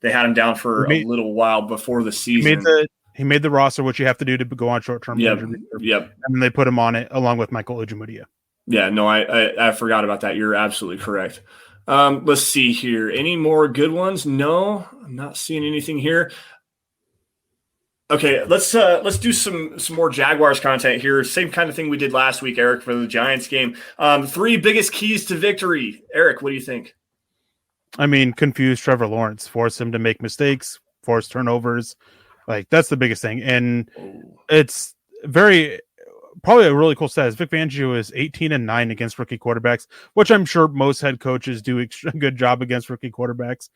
They had him down for a little while before the season. He made the roster, which you have to do to go on short-term injured reserve. Yep. And then they put him on it along with Michael Ojemudia. Yeah, no, I forgot about that. You're absolutely correct. Let's see here. Any more good ones? No, I'm not seeing anything here. Okay, let's do some more Jaguars content here. Same kind of thing we did last week, Eric, for the Giants game. 3 biggest keys to victory. Eric, what do you think? I mean, confuse Trevor Lawrence, force him to make mistakes, force turnovers. Like, that's the biggest thing. And it's probably a really cool stat is Vic Fangio is 18-9 against rookie quarterbacks, which I'm sure most head coaches do a good job against rookie quarterbacks.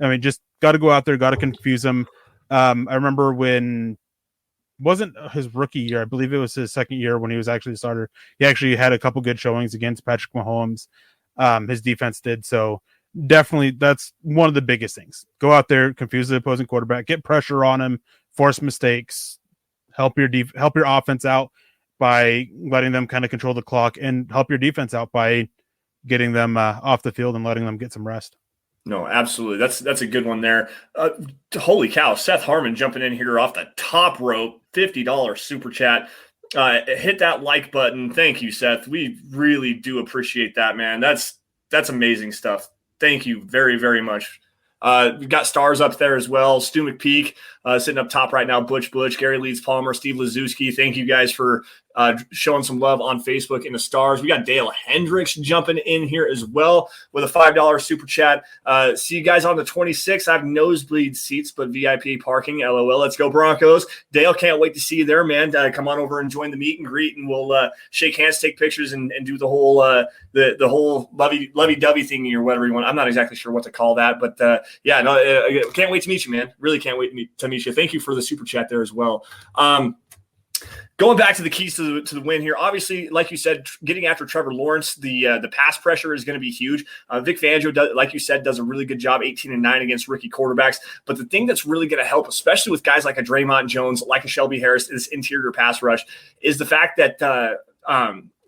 I mean, just got to go out there, got to confuse them. I remember when wasn't his rookie year, I believe it was his second year when he was actually a starter. He actually had a couple good showings against Patrick Mahomes. His defense did. So definitely that's one of the biggest things. Go out there, confuse the opposing quarterback, get pressure on him, force mistakes, help your offense out by letting them kind of control the clock, and help your defense out by getting them off the field and letting them get some rest. No, absolutely. That's a good one there. Holy cow. Seth Harmon jumping in here off the top rope, $50 super chat. hit that like button. Thank you, Seth. We really do appreciate that, man. That's amazing stuff. Thank you very, very much. We've got stars up there as well. Stu McPeak sitting up top right now. Butch, Gary Leeds Palmer, Steve Lazewski. Thank you guys for showing some love on Facebook in the stars. We got Dale Hendricks jumping in here as well with a $5 super chat. See you guys on the 26th. I have nosebleed seats, but VIP parking. LOL. Let's go Broncos. Dale, can't wait to see you there, man. Come on over and join the meet and greet, and we'll shake hands, take pictures, and do the whole the whole lovey-dovey thingy or whatever you want. I'm not exactly sure what to call that, but can't wait to meet you, man. Really can't wait to meet you. Thank you for the super chat there as well. Going back to the keys to the win here, obviously, like you said, getting after Trevor Lawrence, the pass pressure is going to be huge. Vic Fangio, like you said, does a really good job, 18-9 against rookie quarterbacks. But the thing that's really going to help, especially with guys like a Draymond Jones, like a Shelby Harris, this interior pass rush, is the fact that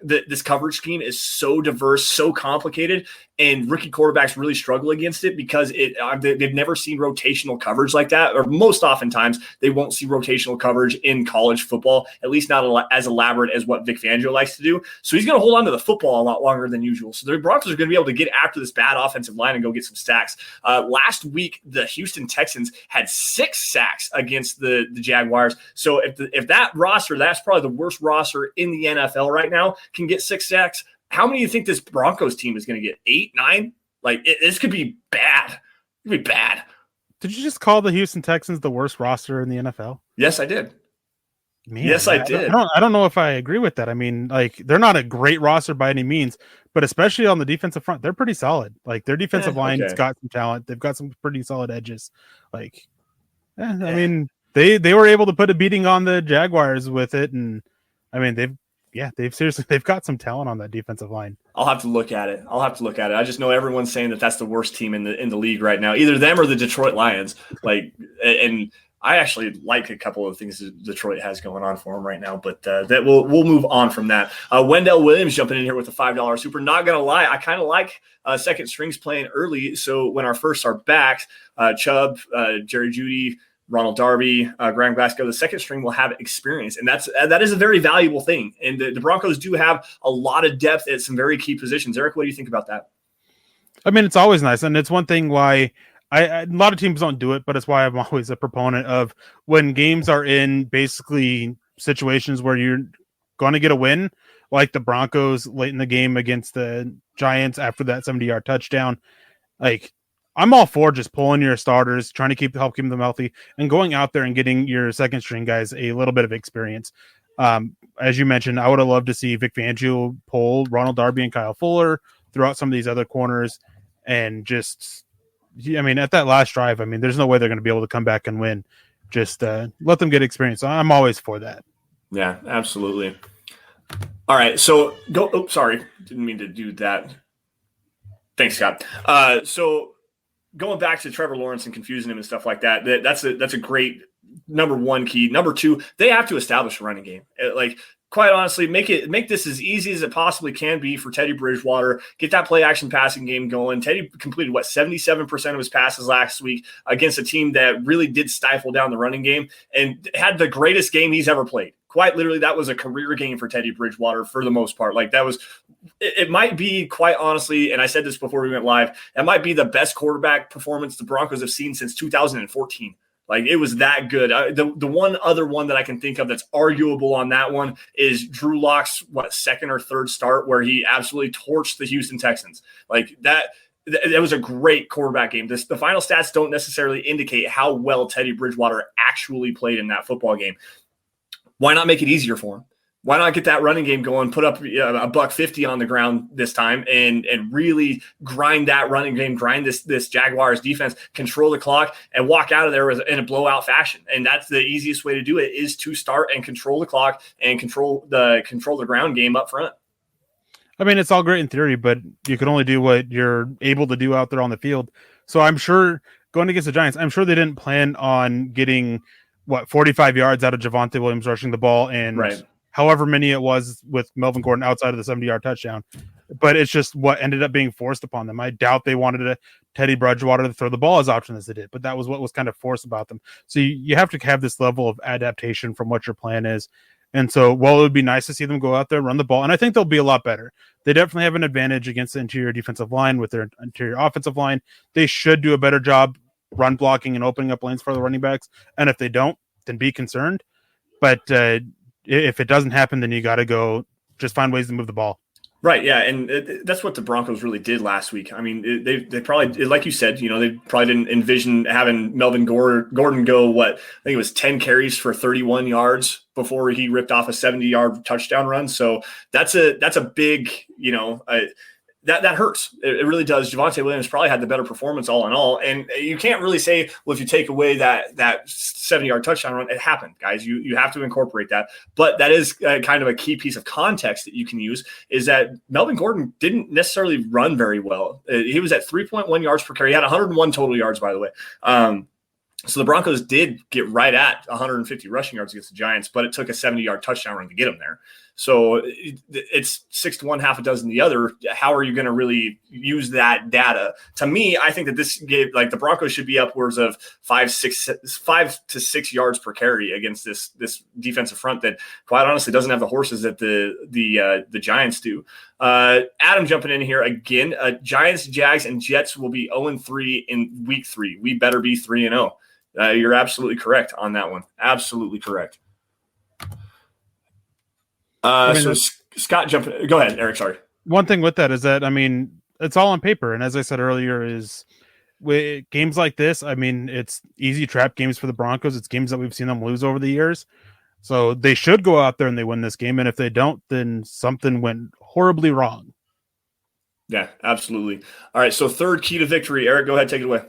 this coverage scheme is so diverse, so complicated, and rookie quarterbacks really struggle against it because they've never seen rotational coverage like that, or most oftentimes they won't see rotational coverage in college football, at least not as elaborate as what Vic Fangio likes to do. So he's going to hold on to the football a lot longer than usual. So the Broncos are going to be able to get after this bad offensive line and go get some sacks. Last week, the Houston Texans had 6 sacks against the Jaguars. So if that roster, that's probably the worst roster in the NFL right now, can get 6 sacks, how many do you think this Broncos team is going to get? 8, 9? Like, this could be bad. It could be bad. Did you just call the Houston Texans the worst roster in the NFL? Yes, I did. Man, yes, I did. I don't know if I agree with that. I mean, like, they're not a great roster by any means, but especially on the defensive front, they're pretty solid. Like, their defensive line's got some talent. They've got some pretty solid edges. Like, I mean, they were able to put a beating on the Jaguars with it, and I mean, they've got some talent on that defensive line. I'll have to look at it. I just know everyone's saying that that's the worst team in the league right now, either them or the Detroit Lions. Like, and I actually like a couple of things that Detroit has going on for them right now, but that we'll move on from that. Wendell Williams jumping in here with a $5 super. Not gonna lie, I kind of like second strings playing early. So when our firsts are back, Chubb, Jerry Jeudy, Ronald Darby, Graham Glasgow, the second string will have experience. And that is a very valuable thing. And the Broncos do have a lot of depth at some very key positions. Eric, what do you think about that? I mean, it's always nice. And it's one thing why a lot of teams don't do it, but it's why I'm always a proponent of when games are in basically situations where you're going to get a win, like the Broncos late in the game against the Giants after that 70-yard touchdown. Like, I'm all for just pulling your starters, trying to help keep them healthy, and going out there and getting your second string guys a little bit of experience. As you mentioned, I would have loved to see Vic Fangio pull Ronald Darby and Kyle Fuller throughout some of these other corners, and just, I mean, at that last drive, I mean, there's no way they're going to be able to come back and win. Just let them get experience. I'm always for that. Yeah, absolutely. All right, so go. Oh, sorry, didn't mean to do that. Thanks, Scott. So going back to Trevor Lawrence and confusing him and stuff like that, that's a great number one key. Number two, they have to establish a running game. Like, quite honestly, make this as easy as it possibly can be for Teddy Bridgewater. Get that play action passing game going. Teddy completed 77% of his passes last week against a team that really did stifle down the running game and had the greatest game he's ever played. Quite literally, that was a career game for Teddy Bridgewater for the most part. Like, that was, it might be, quite honestly, and I said this before we went live, it might be the best quarterback performance the Broncos have seen since 2014. Like, it was that good. The one other one that I can think of that's arguable on that one is Drew Lock's, second or third start where he absolutely torched the Houston Texans. Like, that was a great quarterback game. The final stats don't necessarily indicate how well Teddy Bridgewater actually played in that football game. Why not make it easier for him? Why not get that running game going, put up $150 on the ground this time, and really grind that running game, grind this Jaguars defense, control the clock, and walk out of there in a blowout fashion. And that's the easiest way to do it, is to start and control the clock and control the ground game up front. I mean, it's all great in theory, but you can only do what you're able to do out there on the field. So I'm sure going against the Giants, I'm sure they didn't plan on getting 45 yards out of Javonte Williams rushing the ball, and however many it was with Melvin Gordon outside of the 70-yard touchdown. But it's just what ended up being forced upon them. I doubt they wanted Teddy Bridgewater to throw the ball as often as they did, but that was what was kind of forced about them. So you have to have this level of adaptation from what your plan is. And so, while it would be nice to see them go out there, run the ball, and I think they'll be a lot better. They definitely have an advantage against the interior defensive line with their interior offensive line. They should do a better job run blocking and opening up lanes for the running backs. And if they don't, then be concerned. But if it doesn't happen, then you got to go just find ways to move the ball. Right, yeah, and that's what the Broncos really did last week. I mean, they probably, like you said, they probably didn't envision having Melvin Gordon go, I think it was 10 carries for 31 yards before he ripped off a 70-yard touchdown run. So that's a big, that hurts. It really does. Javonte Williams probably had the better performance all in all. And you can't really say, well, if you take away that 70-yard touchdown run, it happened, guys. You have to incorporate that. But that is kind of a key piece of context that you can use, is that Melvin Gordon didn't necessarily run very well. He was at 3.1 yards per carry. He had 101 total yards, by the way. So the Broncos did get right at 150 rushing yards against the Giants, but it took a 70-yard touchdown run to get them there. So it's 6 to 1, half a dozen the other. How are you going to really use that data? To me, I think that this gave, the Broncos should be upwards of 5 to 6 yards per carry against this defensive front that, quite honestly, doesn't have the horses that the Giants do. Adam jumping in here again. Giants, Jags, and Jets will be 0-3 in week 3. We better be 3-0. You're absolutely correct on that one. Absolutely correct. So Scott jumping. Go ahead, Eric. Sorry. One thing with that is that, it's all on paper. And as I said earlier, is with games like this, it's easy trap games for the Broncos. It's games that we've seen them lose over the years. So they should go out there and they win this game. And if they don't, then something went horribly wrong. Yeah, absolutely. All right. So third key to victory, Eric, go ahead. Take it away.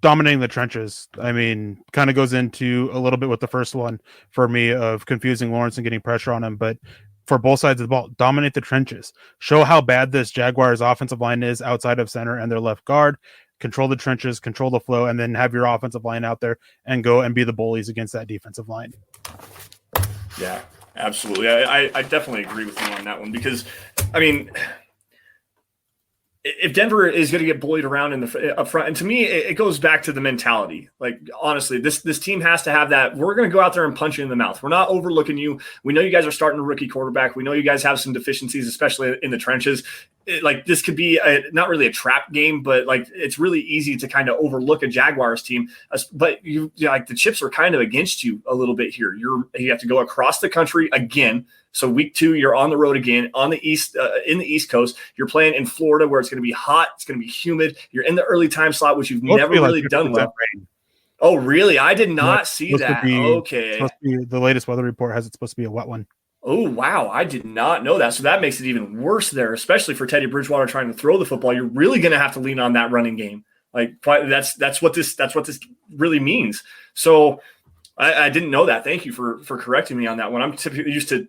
Dominating the trenches. Kind of goes into a little bit with the first one for me of confusing Lawrence and getting pressure on him. But for both sides of the ball, dominate the trenches. Show how bad this Jaguars offensive line is outside of center and their left guard. Control the trenches, control the flow, and then have your offensive line out there and go and be the bullies against that defensive line. Yeah, absolutely. I definitely agree with you on that one because, if Denver is going to get bullied around in the up front, and to me, it goes back to the mentality. Honestly, this team has to have that. We're going to go out there and punch you in the mouth. We're not overlooking you. We know you guys are starting a rookie quarterback. We know you guys have some deficiencies, especially in the trenches. This could be not really a trap game, but it's really easy to kind of overlook a Jaguars team. But the chips are kind of against you a little bit here. You have to go across the country again. So week 2, you're on the road again on the East, in the East Coast. You're playing in Florida where it's going to be hot. It's going to be humid. You're in the early time slot, which you've never really done well. Oh, really? I did not see that. Okay. The latest weather report has it's supposed to be a wet one. Oh, wow. I did not know that. So that makes it even worse there, especially for Teddy Bridgewater trying to throw the football. You're really going to have to lean on that running game. That's what this really means. So I didn't know that. Thank you for correcting me on that one. I'm typically used to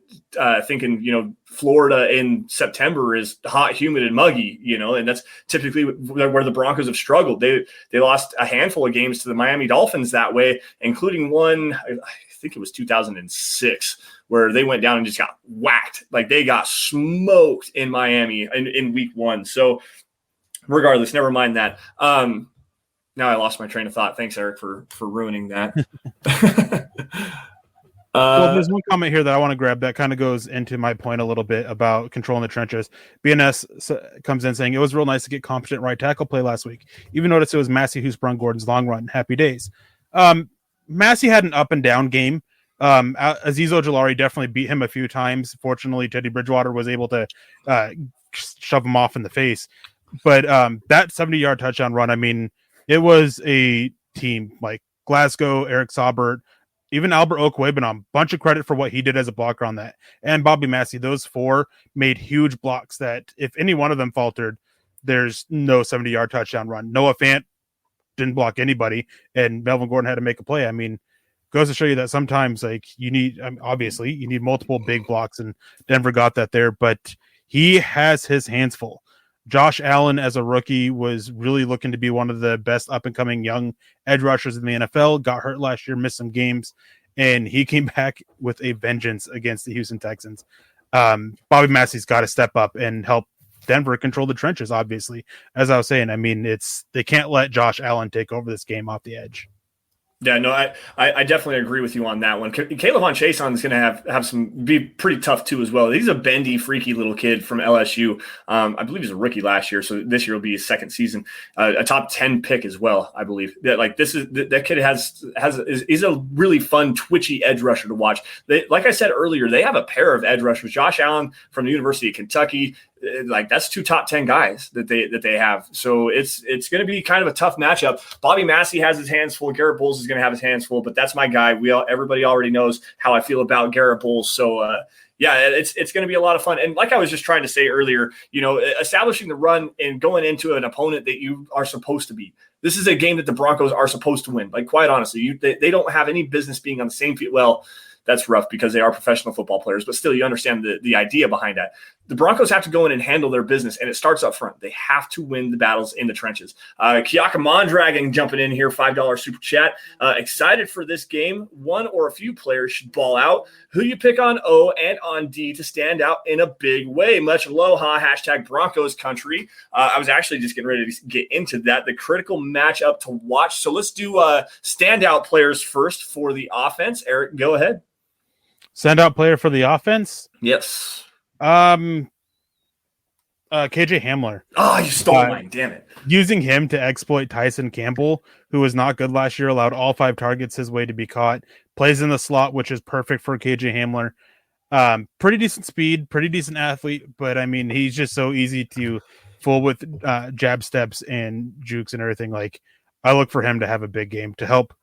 thinking, Florida in September is hot, humid, and muggy, and that's typically where the Broncos have struggled. They lost a handful of games to the Miami Dolphins that way, including one, I think it was 2006, where they went down and just got whacked. They got smoked in Miami in week 1. So regardless, never mind that. Now I lost my train of thought. Thanks, Eric, for ruining that. Well, there's one comment here that I want to grab that kind of goes into my point a little bit about controlling the trenches. BNS comes in saying, it was real nice to get competent right tackle play last week. Even noticed it was Massey who sprung Gordon's long run. Happy days. Massey had an up and down game. Azeez Ojulari definitely beat him a few times. Fortunately, Teddy Bridgewater was able to shove him off in the face. But that 70-yard touchdown run, it was a team like Glasgow, Erick Saubert, even Albert Okwuegbunam, bunch of credit for what he did as a blocker on that. And Bobby Massey, those 4 made huge blocks that if any one of them faltered, there's no 70-yard touchdown run. Noah Fant didn't block anybody, and Melvin Gordon had to make a play. Goes to show you that sometimes you need, obviously, you need multiple big blocks, and Denver got that there, but he has his hands full. Josh Allen, as a rookie, was really looking to be one of the best up-and-coming young edge rushers in the NFL. Got hurt last year, missed some games, and he came back with a vengeance against the Houston Texans. Bobby Massey's got to step up and help Denver control the trenches, obviously. As I was saying, they can't let Josh Allen take over this game off the edge. Yeah, no, I definitely agree with you on that one. Caleb on Chason is going to be pretty tough too as well. He's a bendy, freaky little kid from LSU. I believe he's a rookie last year, so this year will be his second season. A top 10 pick as well, I believe. That kid is a really fun, twitchy edge rusher to watch. Like I said earlier, they have a pair of edge rushers. Josh Allen from the University of Kentucky. That's 2 top 10 guys that they have. So it's going to be kind of a tough matchup. Bobby Massey has his hands full. Garrett Bowles is going to have his hands full, but that's my guy. Everybody already knows how I feel about Garrett Bowles. So it's going to be a lot of fun. And like I was just trying to say earlier, establishing the run and going into an opponent that you are supposed to beat. This is a game that the Broncos are supposed to win. Like, quite honestly, they don't have any business being on the same field. Well, that's rough because they are professional football players, but still you understand the idea behind that. The Broncos have to go in and handle their business, and it starts up front. They have to win the battles in the trenches. Kiaka Mondragon jumping in here, $5 super chat. Excited for this game. One or a few players should ball out. Who do you pick on O and on D to stand out in a big way? Much aloha, hashtag Broncos country. I was actually just getting ready to get into that, the critical matchup to watch. So let's do standout players first for the offense. Eric, go ahead. Standout player for the offense? Yes. KJ Hamler. Oh, you stole mine. Damn it. Using him to exploit Tyson Campbell, who was not good last year, allowed all 5 targets his way to be caught. Plays in the slot, which is perfect for KJ Hamler. Pretty decent speed, pretty decent athlete, but I mean, he's just so easy to fool with jab steps and jukes and everything. Like, I look for him to have a big game to help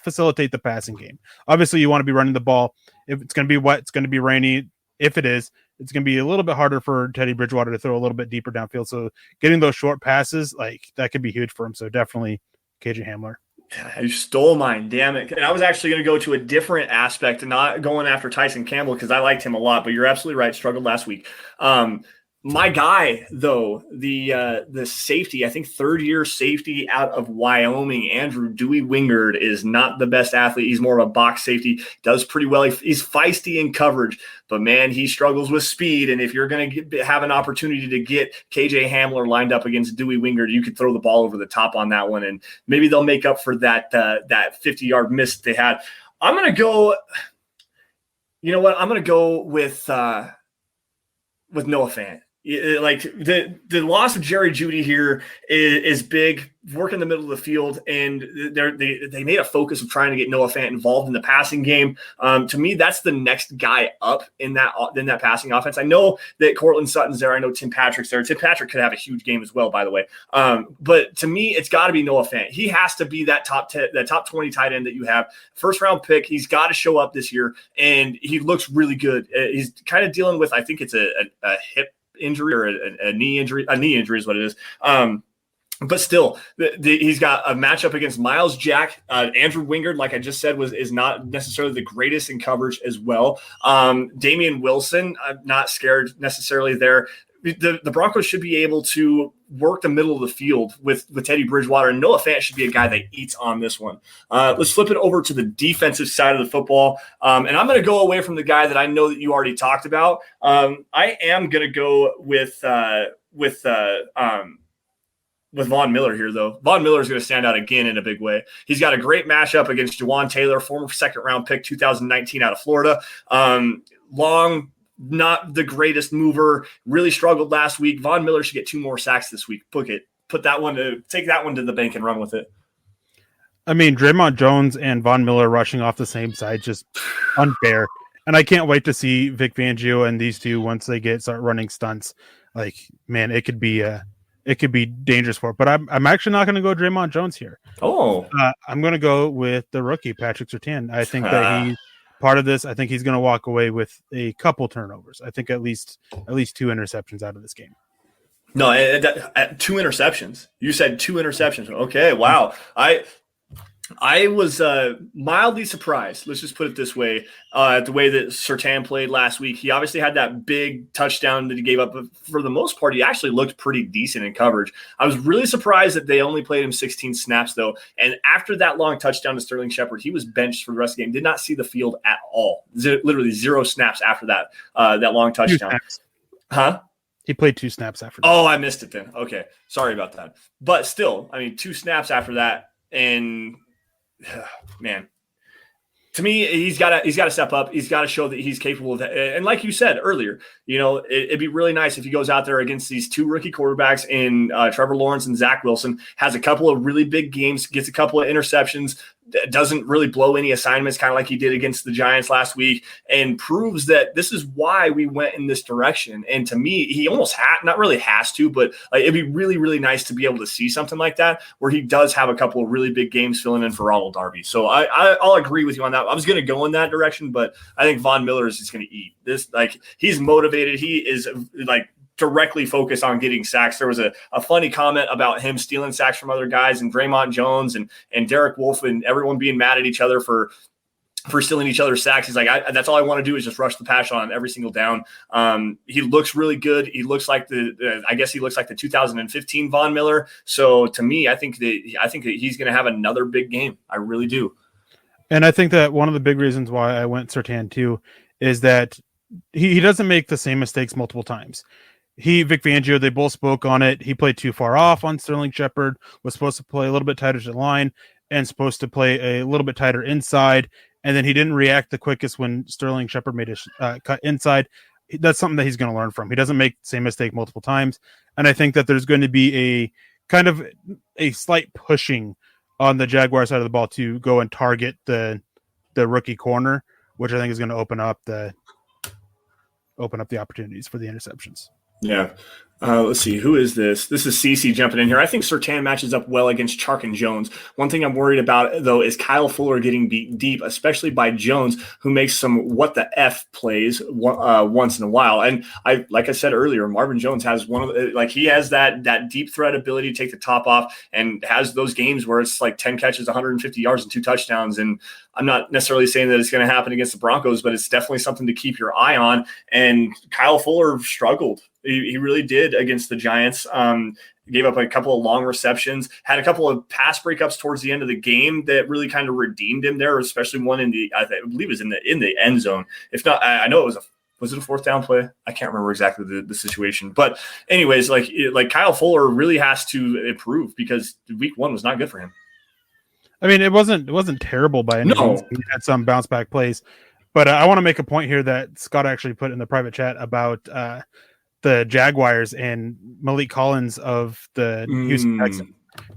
facilitate the passing game. Obviously, you want to be running the ball. If it's going to be wet, it's going to be rainy. If it is, it's going to be a little bit harder for Teddy Bridgewater to throw a little bit deeper downfield. So getting those short passes, like, that could be huge for him. So definitely KJ Hamler. You stole mine, damn it. And I was actually going to go to a different aspect and not going after Tyson Campbell because I liked him a lot, but you're absolutely right. Struggled last week. My guy, though, the safety, I think third-year safety out of Wyoming, Andrew Dewey Wingard, is not the best athlete. He's more of a box safety, does pretty well. He's feisty in coverage, but, man, he struggles with speed. And if you're going to have an opportunity to get KJ Hamler lined up against Dewey Wingard, you could throw the ball over the top on that one, and maybe they'll make up for that 50-yard miss they had. I'm going to go – you know what? I'm going to go with Noah Fant. Like the loss of Jerry Jeudy here is big. Work in the middle of the field, and they made a focus of trying to get Noah Fant involved in the passing game. To me, that's the next guy up in that passing offense. I know that Cortland Sutton's there. I know Tim Patrick's there. Tim Patrick could have a huge game as well, by the way. But to me, it's got to be Noah Fant. He has to be that top 20 tight end that you have. First round pick. He's got to show up this year, and he looks really good. He's kind of dealing with, I think it's a hip injury or a knee injury. A knee injury is what it is. But still, he's got a matchup against Miles Jack. Andrew Wingard, like I just said, is not necessarily the greatest in coverage as well. Damian Wilson, I'm not scared necessarily there. The Broncos should be able to work the middle of the field with Teddy Bridgewater, and Noah Fant should be a guy that eats on this one. Let's flip it over to the defensive side of the football, and I'm going to go away from the guy that I know that you already talked about. I am going to go with Von Miller here, though. Von Miller is going to stand out again in a big way. He's got a great matchup against Jawan Taylor, former second-round pick, 2019 out of Florida. Long, not the greatest mover, really struggled last week. Von Miller should get 2 more sacks this week. Take that one to the bank and run with it. I mean, Draymond Jones and Von Miller rushing off the same side, just unfair. And I can't wait to see Vic Fangio and these two once they start running stunts. Like, man, it could be dangerous for it. But I'm actually not going to go Draymond Jones here. Oh, I'm going to go with the rookie Patrick Surtain. I think that he's part of this. I think he's going to walk away with a couple turnovers. I think at least 2 interceptions out of this game. No, 2 interceptions. You said 2 interceptions. Okay, wow. I was mildly surprised, let's just put it this way, at the way that Surtain played last week. He obviously had that big touchdown that he gave up, but for the most part, he actually looked pretty decent in coverage. I was really surprised that they only played him 16 snaps, though. And after that long touchdown to Sterling Shepard, he was benched for the rest of the game, did not see the field at all. Literally 0 snaps after that long touchdown. Huh? He played 2 snaps after that. Oh, I missed it then. Okay. Sorry about that. But still, I mean, 2 snaps after that, and man. To me, he's got to step up. He's got to show that he's capable of that. And like you said earlier, it'd be really nice if he goes out there against these two rookie quarterbacks in Trevor Lawrence and Zach Wilson, has a couple of really big games, gets a couple of interceptions, doesn't really blow any assignments, kind of like he did against the Giants last week, and proves that this is why we went in this direction. And to me, he almost not really has to, but it'd be really, really nice to be able to see something like that where he does have a couple of really big games filling in for Ronald Darby. So I'll agree with you on that. I was going to go in that direction, but I think Von Miller is just going to eat this. He's motivated. He is directly focused on getting sacks. There was a funny comment about him stealing sacks from other guys, and Draymond Jones and Derek Wolfe and everyone being mad at each other for stealing each other's sacks. He's like, that's all I want to do is just rush the passer on every single down. He looks really good. He looks like I guess he looks like the 2015 Von Miller. So to me, I think that he's going to have another big game. I really do. And I think that one of the big reasons why I went Surtain too is that he doesn't make the same mistakes multiple times. Vic Fangio, they both spoke on it. He played too far off on Sterling Shepard, was supposed to play a little bit tighter to the line and supposed to play a little bit tighter inside. And then he didn't react the quickest when Sterling Shepard made a cut inside. That's something that he's going to learn from. He doesn't make the same mistake multiple times. And I think that there's going to be a kind of a slight pushing on the Jaguar side of the ball to go and target the rookie corner, which I think is going to open up the opportunities for the interceptions. Yeah. Let's see. Who is this? This is CC jumping in here. I think Surtain matches up well against Chark and Jones. One thing I'm worried about, though, is Kyle Fuller getting beat deep, especially by Jones, who makes some what the F plays once in a while. And like I said earlier, Marvin Jones has he has that deep threat ability to take the top off and has those games where it's like 10 catches, 150 yards and 2 touchdowns. And I'm not necessarily saying that it's going to happen against the Broncos, but it's definitely something to keep your eye on. And Kyle Fuller struggled. He really did against the Giants. Gave up a couple of long receptions, had a couple of pass breakups towards the end of the game that really kind of redeemed him there, especially one I believe it was in the end zone. If not, I know it was it a 4th down play? I can't remember exactly the situation. But anyways, like Kyle Fuller really has to improve because week 1 was not good for him. I mean, it wasn't terrible by any means. He had some bounce back plays, but I want to make a point here that Scott actually put in the private chat about the Jaguars and Malik Collins of the Houston Texans.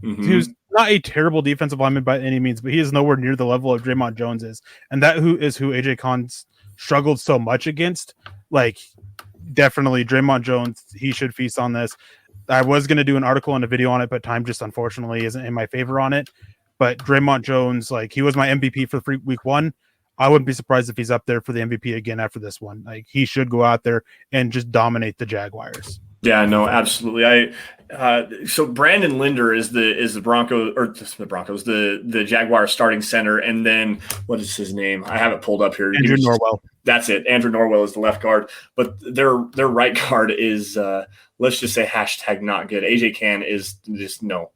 Mm-hmm. Who's not a terrible defensive lineman by any means, but he is nowhere near the level of Draymond Jones is. And that who AJ Khan's struggled so much against. Definitely Draymond Jones, he should feast on this. I was going to do an article and a video on it, but time just unfortunately isn't in my favor on it. But Draymond Jones, he was my MVP for week 1. I wouldn't be surprised if he's up there for the MVP again after this one. He should go out there and just dominate the Jaguars. Yeah, no, absolutely. So Brandon Linder is the Broncos or the Broncos, the Jaguars starting center, and then what is his name? I have it pulled up here. Andrew Norwell. That's it. Andrew Norwell is the left guard, but their right guard is let's just say #not good. AJ Cann is just no.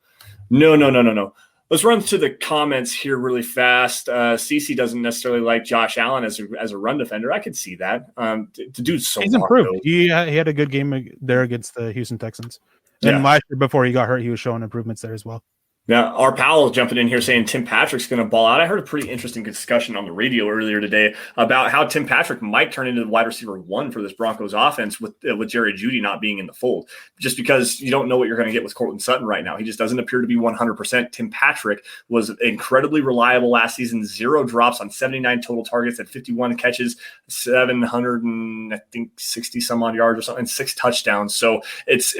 Let's run through the comments here really fast. CC doesn't necessarily like Josh Allen as a run defender. I could see that. The dude's so he's improved. He had a good game there against the Houston Texans. And last year before he got hurt, he was showing improvements there as well. Now, our pal is jumping in here saying Tim Patrick's going to ball out. I heard a pretty interesting discussion on the radio earlier today about how Tim Patrick might turn into the wide receiver 1 for this Broncos offense with Jerry Jeudy not being in the fold, just because you don't know what you're going to get with Cortland Sutton right now. He just doesn't appear to be 100%. Tim Patrick was incredibly reliable last season, 0 drops on 79 total targets at 51 catches, 760 some odd yards or something, and 6 touchdowns. So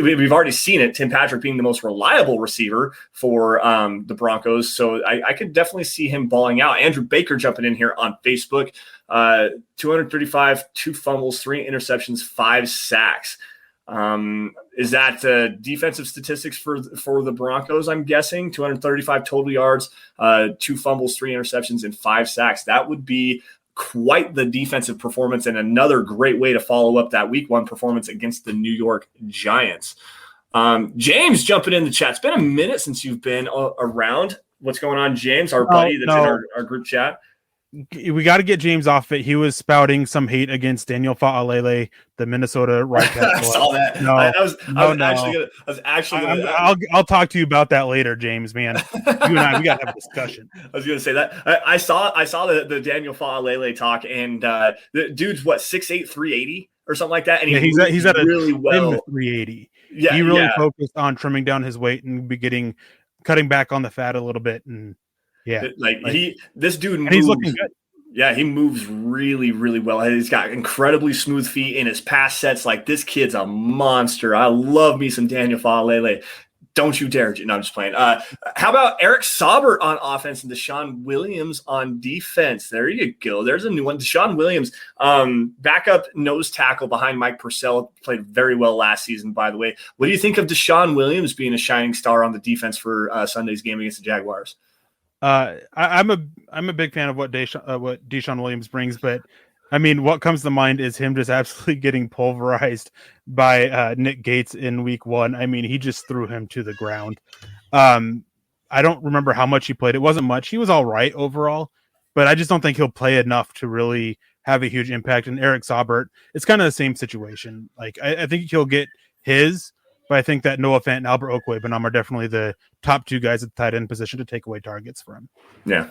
we've already seen it. Tim Patrick being the most reliable receiver for the Broncos. So I could definitely see him balling out. Andrew Baker jumping in here on Facebook, 235, 2 fumbles, 3 interceptions, 5 sacks. Is that defensive statistics for the Broncos? I'm guessing 235 total yards, 2 fumbles, 3 interceptions, and 5 sacks. That would be quite the defensive performance and another great way to follow up that week 1 performance against the New York Giants. James jumping in the chat. It's been a minute since you've been around. What's going on, James, our buddy that's in our group chat? We got to get James off it. He was spouting some hate against Daniel Fa'alele, the Minnesota right tackle. I saw that. No, I was actually gonna. I'll talk to you about that later, James. Man, you and I, we got to have a discussion. I was gonna say that. I saw the Daniel Fa'alele talk, and the dude's what 6'8", 380 or something like that, and he's at a really well 380. Yeah, he really focused on trimming down his weight and cutting back on the fat a little bit, and this dude moves, he's looking good. Yeah, he moves really, really well. He's got incredibly smooth feet in his pass sets. Like, this kid's a monster. I love me some Daniel Fa'alele. Don't you dare. No, I'm just playing. How about Erick Saubert on offense and Deshawn Williams on defense? There you go. There's a new one. Deshawn Williams, backup nose tackle behind Mike Purcell, played very well last season, by the way. What do you think of Deshawn Williams being a shining star on the defense for Sunday's game against the Jaguars? I'm a big fan of what Deshawn Williams brings, but I mean, what comes to mind is him just absolutely getting pulverized by Nick Gates in week 1. I mean, he just threw him to the ground. I don't remember how much he played. It wasn't much. He was all right overall, but I just don't think he'll play enough to really have a huge impact. And Erick Saubert, it's kind of the same situation. Like, I think he'll get his, but I think that Noah Fant and Albert Okwuegbunam are definitely the top 2 guys at the tight end position to take away targets for him. Yeah.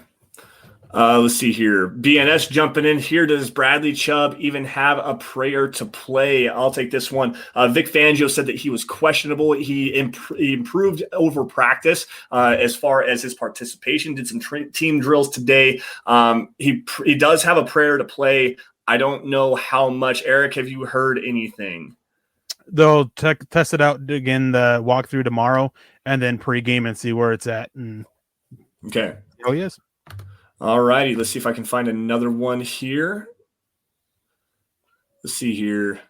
Let's see here. BNS jumping in here. Does Bradley Chubb even have a prayer to play? I'll take this one. Vic Fangio said that he was questionable. He improved over practice as far as his participation. Did some team drills today. He does have a prayer to play. I don't know how much. Eric, have you heard anything? They'll test it out again, the walkthrough tomorrow, and then pregame and see where it's at. Okay. Oh, yes. All righty. Let's see if I can find another one here. Let's see here.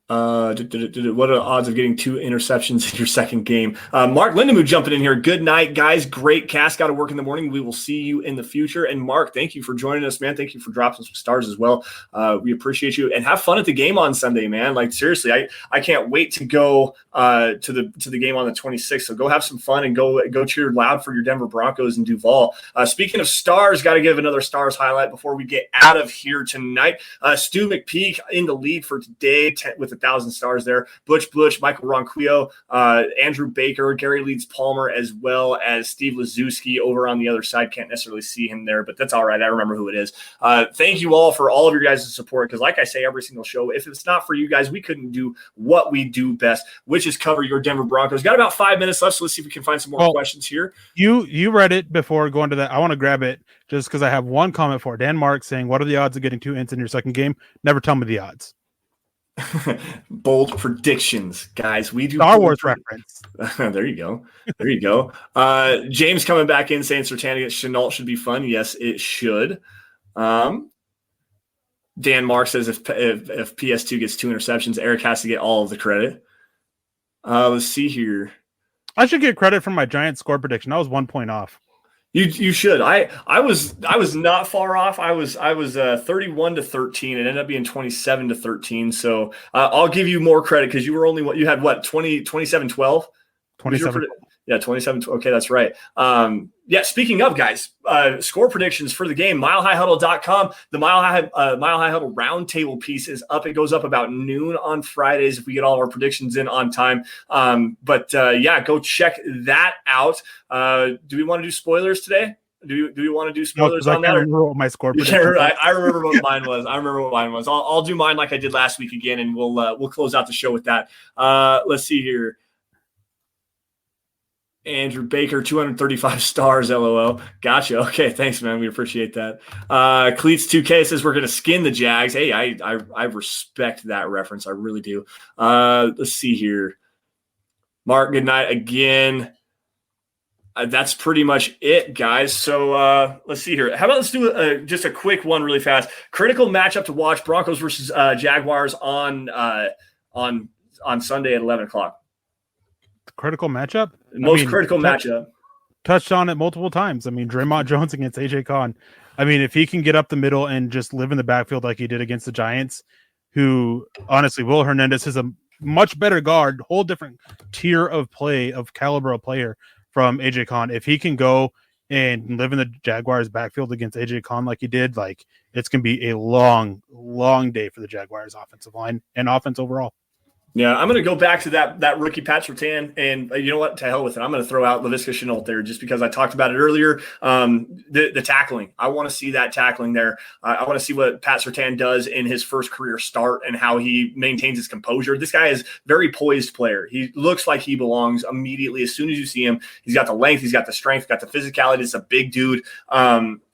What are the odds of getting 2 interceptions in your second game? Mark Lindemood jumping in here. Good night, guys. Great cast. Got to work in the morning. We will see you in the future. And Mark, thank you for joining us, man. Thank you for dropping some stars as well. We appreciate you. And have fun at the game on Sunday, man. Like, seriously, I can't wait to go to the game on the 26th. So go have some fun and go cheer loud for your Denver Broncos in Duval. Speaking of stars, got to give another stars highlight before we get out of here tonight. Stu McPeak in the lead for today with 1,000 stars there. Butch, Michael Ronquillo, Andrew Baker, Gary Leeds Palmer, as well as Steve Lazuski over on the other side. Can't necessarily see him there, but that's all right. I remember who it is. Thank you all for all of your guys' support, because like I say every single show, if it's not for you guys, we couldn't do what we do best, which is cover your Denver Broncos. Got about 5 minutes left, so let's see if we can find some more questions here. You read it before going to that. I want to grab it just because I have one comment for Dan Mark saying, what are the odds of getting 2 ints in your second game? Never tell me the odds. Bold predictions, guys. We do Star Wars reference. There you go. James coming back in saying Sertan against Chenault should be fun. Yes, it should. Dan Mark says if PS2 gets 2 interceptions, Eric has to get all of the credit. Let's see here. I should get credit for my giant score prediction. I was 1 point off. You should. I was not far off. I was 31-13. It ended up being 27-13. So I'll give you more credit because you were only you had 27-12? 27. Yeah, 27. Okay, that's right. Speaking of, guys, score predictions for the game, milehighhuddle.com. The Mile High Huddle roundtable piece is up. It goes up about noon on Fridays if we get all of our predictions in on time. Go check that out. Do we want to do spoilers today? Do we want to do spoilers on that? I remember what my score prediction. I remember what mine was. I'll do mine like I did last week again, and we'll close out the show with that. Let's see here. Andrew Baker, 235 stars, LOL. Gotcha. Okay, thanks, man. We appreciate that. Cleats 2K says we're going to skin the Jags. Hey, I respect that reference. I really do. Let's see here. Mark, good night again. That's pretty much it, guys. So let's see here. How about let's do just a quick one really fast. Critical matchup to watch: Broncos versus Jaguars on Sunday at 11 o'clock. Critical matchup? Critical matchup. Touched on it multiple times. I mean, Draymond Jones against AJ Kahn. I mean, if he can get up the middle and just live in the backfield like he did against the Giants, who honestly, Will Hernandez is a much better guard, whole different tier of play, of caliber of player from AJ Kahn. If he can go and live in the Jaguars backfield against AJ Conn like he did, like it's going to be a long, long day for the Jaguars offensive line and offense overall. Yeah, I'm going to go back to that rookie Pat Surtain, and you know what? To hell with it. I'm going to throw out Laviska Shenault there just because I talked about it earlier. The tackling. I want to see that tackling there. I want to see what Pat Surtain does in his first career start and how he maintains his composure. This guy is a very poised player. He looks like he belongs immediately as soon as you see him. He's got the length, he's got the strength, got the physicality. He's a big dude.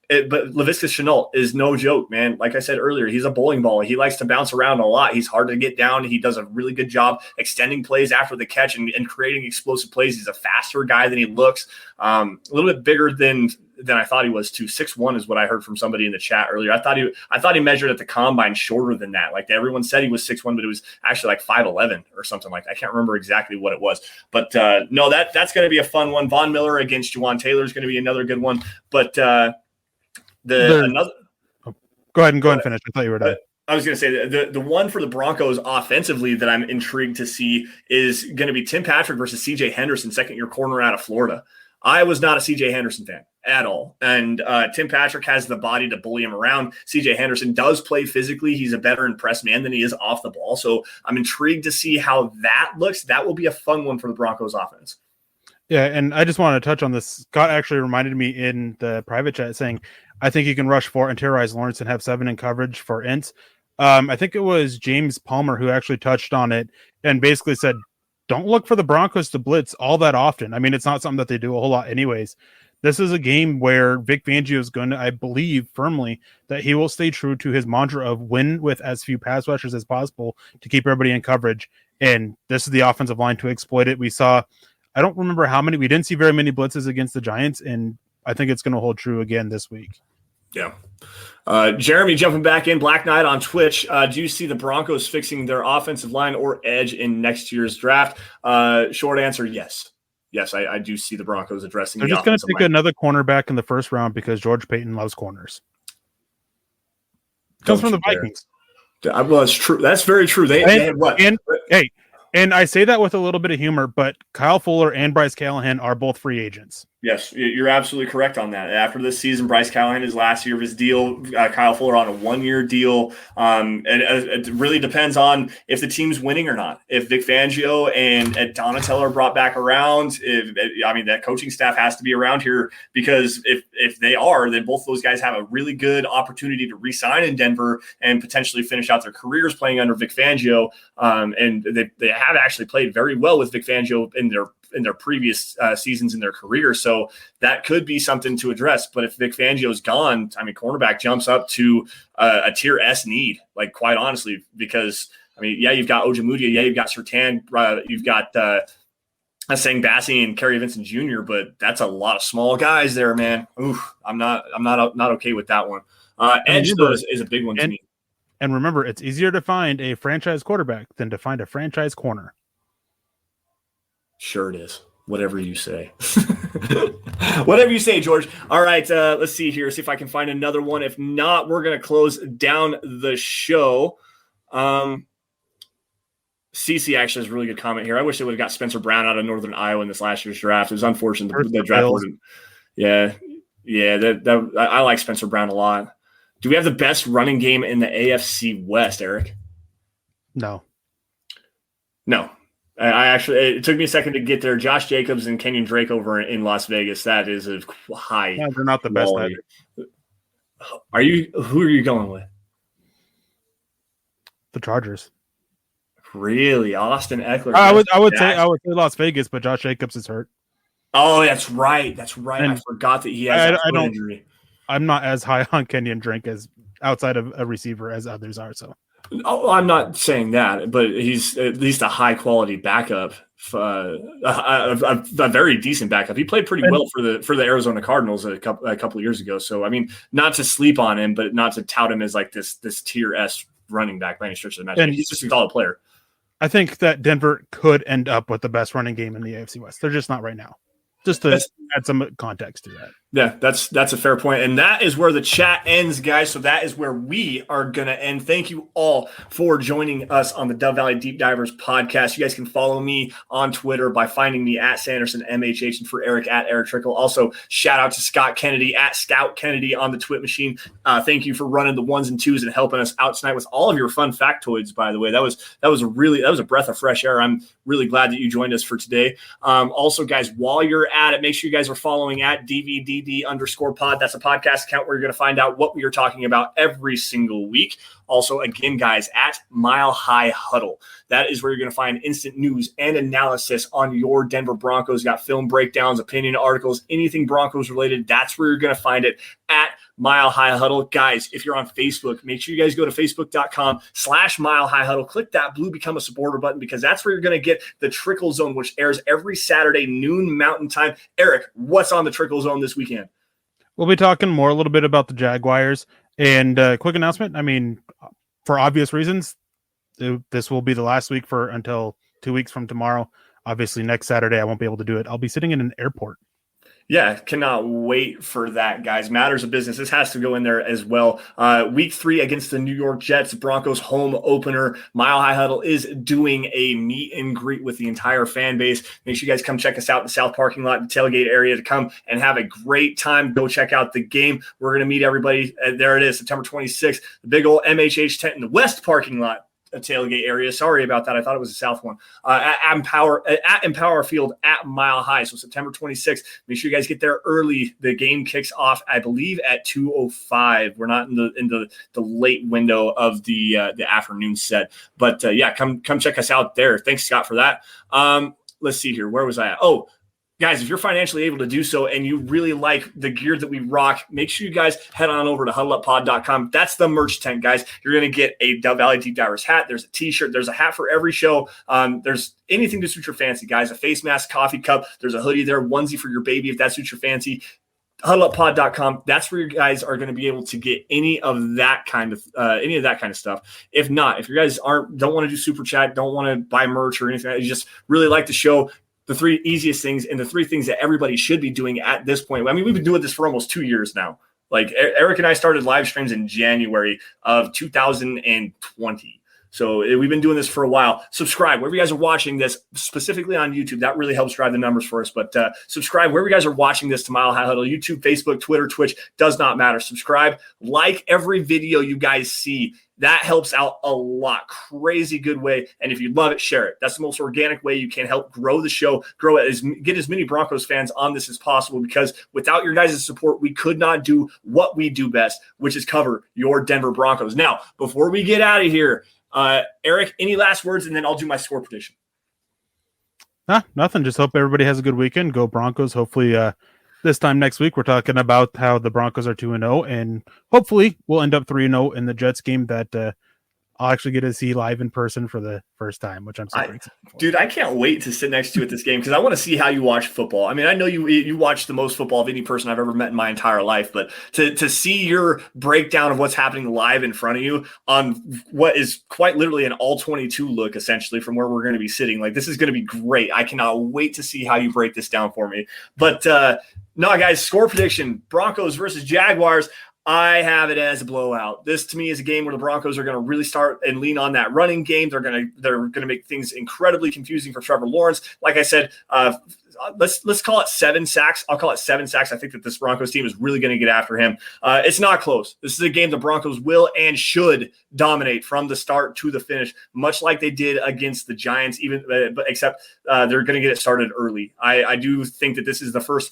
But Laviska Shenault is no joke, man. Like I said earlier, he's a bowling ball. He likes to bounce around a lot. He's hard to get down. He does a really good job extending plays after the catch and creating explosive plays. He's a faster guy than he looks. A little bit bigger than I thought he was too. 6'1" is what I heard from somebody in the chat earlier. I thought he measured at the combine shorter than that. Like everyone said he was 6'1", but it was actually like 5'11" or something like that. I can't remember exactly what it was. But no, that's going to be a fun one. Von Miller against Juwan Taylor is going to be another good one. But Go ahead and finish. I thought you were done. I was going to say the one for the Broncos offensively that I'm intrigued to see is going to be Tim Patrick versus CJ Henderson, second-year corner out of Florida. I was not a CJ Henderson fan at all. And Tim Patrick has the body to bully him around. CJ Henderson does play physically. He's a better press man than he is off the ball. So I'm intrigued to see how that looks. That will be a fun one for the Broncos offense. Yeah, and I just want to touch on this. Scott actually reminded me in the private chat saying, I think you can rush 4 and terrorize Lawrence and have 7 in coverage for ints. I think it was James Palmer who actually touched on it and basically said, don't look for the Broncos to blitz all that often. I mean, it's not something that they do a whole lot anyways. This is a game where Vic Fangio is going to, I believe firmly, that he will stay true to his mantra of win with as few pass rushers as possible to keep everybody in coverage. And this is the offensive line to exploit it. We saw, I don't remember how many, we didn't see very many blitzes against the Giants, and I think it's going to hold true again this week. Yeah. Jeremy jumping back in, Black Knight on Twitch. Do you see the Broncos fixing their offensive line or edge in next year's draft? Short answer, yes. Yes, I do see the Broncos addressing They're the just going to offensive take line. another cornerback in the first round because George Payton loves corners. Comes from the Vikings. Well, that's true. That's very true. They had what? And I say that with a little bit of humor, but Kyle Fuller and Bryce Callahan are both free agents. Yes, you're absolutely correct on that. After this season, Bryce Callahan is last year of his deal. Kyle Fuller on a 1-year deal. And it really depends on if the team's winning or not. If Vic Fangio and Ed Donatell are brought back around, that coaching staff has to be around here because if they are, then both those guys have a really good opportunity to re-sign in Denver and potentially finish out their careers playing under Vic Fangio. And they have actually played very well with Vic Fangio in their previous seasons in their career. So that could be something to address. But if Vic Fangio's gone, cornerback jumps up to a tier S need, like quite honestly, because you've got Ojemudia, you've got Surtain, you've got Sang Bassi and Kerry Vincent Jr., but that's a lot of small guys there, man. Oof, I'm not okay with that one. Edge though is a big one to me. And remember, it's easier to find a franchise quarterback than to find a franchise corner. Sure it is. Whatever you say. Whatever you say, George. All right, let's see here. See if I can find another one. If not, we're going to close down the show. CC actually has a really good comment here. I wish they would have got Spencer Brown out of Northern Iowa in this last year's draft. It was unfortunate the draft wasn't. Yeah. I like Spencer Brown a lot. Do we have the best running game in the AFC West, Eric? No. I actually, it took me a second to get there. Josh Jacobs and Kenyon Drake over in Las Vegas. That is a high. Yeah, they're not the best either. Who are you going with? The Chargers. Really? Austin Eckler. I would say Las Vegas, but Josh Jacobs is hurt. Oh, that's right. And I forgot that he has a foot injury. I'm not as high on Kenyon Drake as outside of a receiver as others are. So. Oh, I'm not saying that, but he's at least a high quality backup, a very decent backup. He played pretty well for the Arizona Cardinals a couple of years ago. So not to sleep on him, but not to tout him as like this tier S running back by any stretch of the imagination. He's just a solid player. I think that Denver could end up with the best running game in the AFC West. They're just not right now. Just to add some context to that. Yeah, that's a fair point. And that is where the chat ends, guys. So that is where we are going to end. Thank you all for joining us on the Dove Valley Deep Divers podcast. You guys can follow me on Twitter by finding me at Sanderson MHH, and for Erick at Erick Trickel. Also, shout out to Scott Kennedy at Scout Kennedy on the Twit machine. Thank you for running the 1s and 2s and helping us out tonight with all of your fun factoids, by the way. That was a breath of fresh air. I'm really glad that you joined us for today. Also, guys, while you're at it, make sure you guys are following at DVDD_pod. That's a podcast account where you're going to find out what we are talking about every single week. Also, again, guys, at Mile High Huddle. That is where you're going to find instant news and analysis on your Denver Broncos. Got film breakdowns, opinion articles, anything Broncos related. That's where you're going to find it at Mile High Huddle. Guys, if you're on Facebook, make sure you guys go to facebook.com/Mile High Huddle. Click that blue Become a Supporter button, because that's where you're going to get the Trickle Zone, which airs every Saturday, noon Mountain Time. Erick, what's on the Trickle Zone this weekend? We'll be talking more a little bit about the Jaguars. And quick announcement, I mean, for obvious reasons, this will be the last week until 2 weeks from tomorrow. Obviously, next Saturday, I won't be able to do it. I'll be sitting in an airport. Yeah, cannot wait for that, guys. Matters of business. This has to go in there as well. Week 3 against the New York Jets, Broncos home opener. Mile High Huddle is doing a meet and greet with the entire fan base. Make sure you guys come check us out in the South parking lot, the tailgate area, to come and have a great time. Go check out the game. We're going to meet everybody. There it is, September 26th, the big old MHH tent in the West parking lot. A tailgate area. Sorry about that. I thought it was the South one. At Empower Field at Mile High. So September 26th. Make sure you guys get there early. The game kicks off, I believe, at 2:05. We're not in the late window of the afternoon set. But yeah, come check us out there. Thanks, Scott, for that. Let's see here. Where was I at? Oh, guys, if you're financially able to do so and you really like the gear that we rock, make sure you guys head on over to huddleuppod.com. That's the merch tent, guys. You're going to get a Dove Valley Deep Divers hat. There's a t-shirt. There's a hat for every show. There's anything to suit your fancy, guys. A face mask, coffee cup. There's a hoodie there, onesie for your baby if that suits your fancy. huddleuppod.com. That's where you guys are going to be able to get any of that kind of stuff. If not, if you guys don't want to do super chat, don't want to buy merch or anything, you just really like the show, the 3 easiest things and the 3 things that everybody should be doing at this point. I mean, we've been doing this for almost 2 years now. Like, Erick and I started live streams in January of 2020. So we've been doing this for a while. Subscribe wherever you guys are watching this, specifically on YouTube. That really helps drive the numbers for us. But subscribe wherever you guys are watching this to Mile High Huddle. YouTube, Facebook, Twitter, Twitch, does not matter. Subscribe. Like every video you guys see. That helps out a lot. Crazy good way. And if you love it, share it. That's the most organic way you can help grow the show, grow it, get as many Broncos fans on this as possible, because without your guys' support, we could not do what we do best, which is cover your Denver Broncos. Now, before we get out of here, Erick, any last words, and then I'll do my score prediction. Nothing. Just hope everybody has a good weekend. Go Broncos. Hopefully, this time next week, we're talking about how the Broncos are 2-0, and hopefully we'll end up 3-0 in the Jets game that I'll actually get to see live in person for the first time, which I'm super excited for. Dude, I can't wait to sit next to you at this game, because I want to see how you watch football. I mean, I know you watch the most football of any person I've ever met in my entire life, but to see your breakdown of what's happening live in front of you on what is quite literally an all-22 look, essentially, from where we're going to be sitting, like, this is going to be great. I cannot wait to see how you break this down for me. But no, guys, score prediction, Broncos versus Jaguars. I have it as a blowout. This, to me, is a game where the Broncos are going to really start and lean on that running game. They're going to make things incredibly confusing for Trevor Lawrence. Like I said, let's call it 7 sacks. I'll call it 7 sacks. I think that this Broncos team is really going to get after him. It's not close. This is a game the Broncos will and should dominate from the start to the finish, much like they did against the Giants, except they're going to get it started early. I do think that this is the first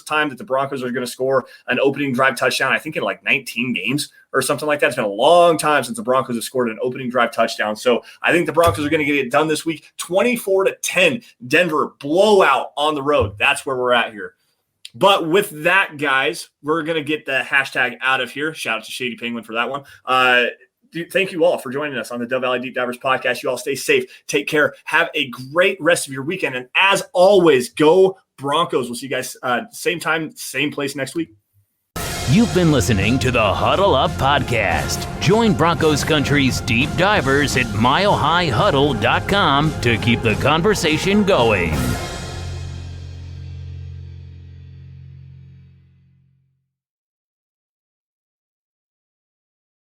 time that the Broncos are going to score an opening drive touchdown, I think in like 19 games or something like that. It's been a long time since the Broncos have scored an opening drive touchdown. So I think the Broncos are going to get it done this week. 24-10, Denver blowout on the road. That's where we're at here. But with that, guys, we're going to get the hashtag out of here. Shout out to Shady Penguin for that one. Thank you all for joining us on the Dove Valley Deep Divers podcast. You all stay safe. Take care. Have a great rest of your weekend. And as always, go Broncos. We'll see you guys same time, same place next week. You've been listening to the Huddle Up Podcast. Join Broncos Country's deep divers at milehighhuddle.com to keep the conversation going.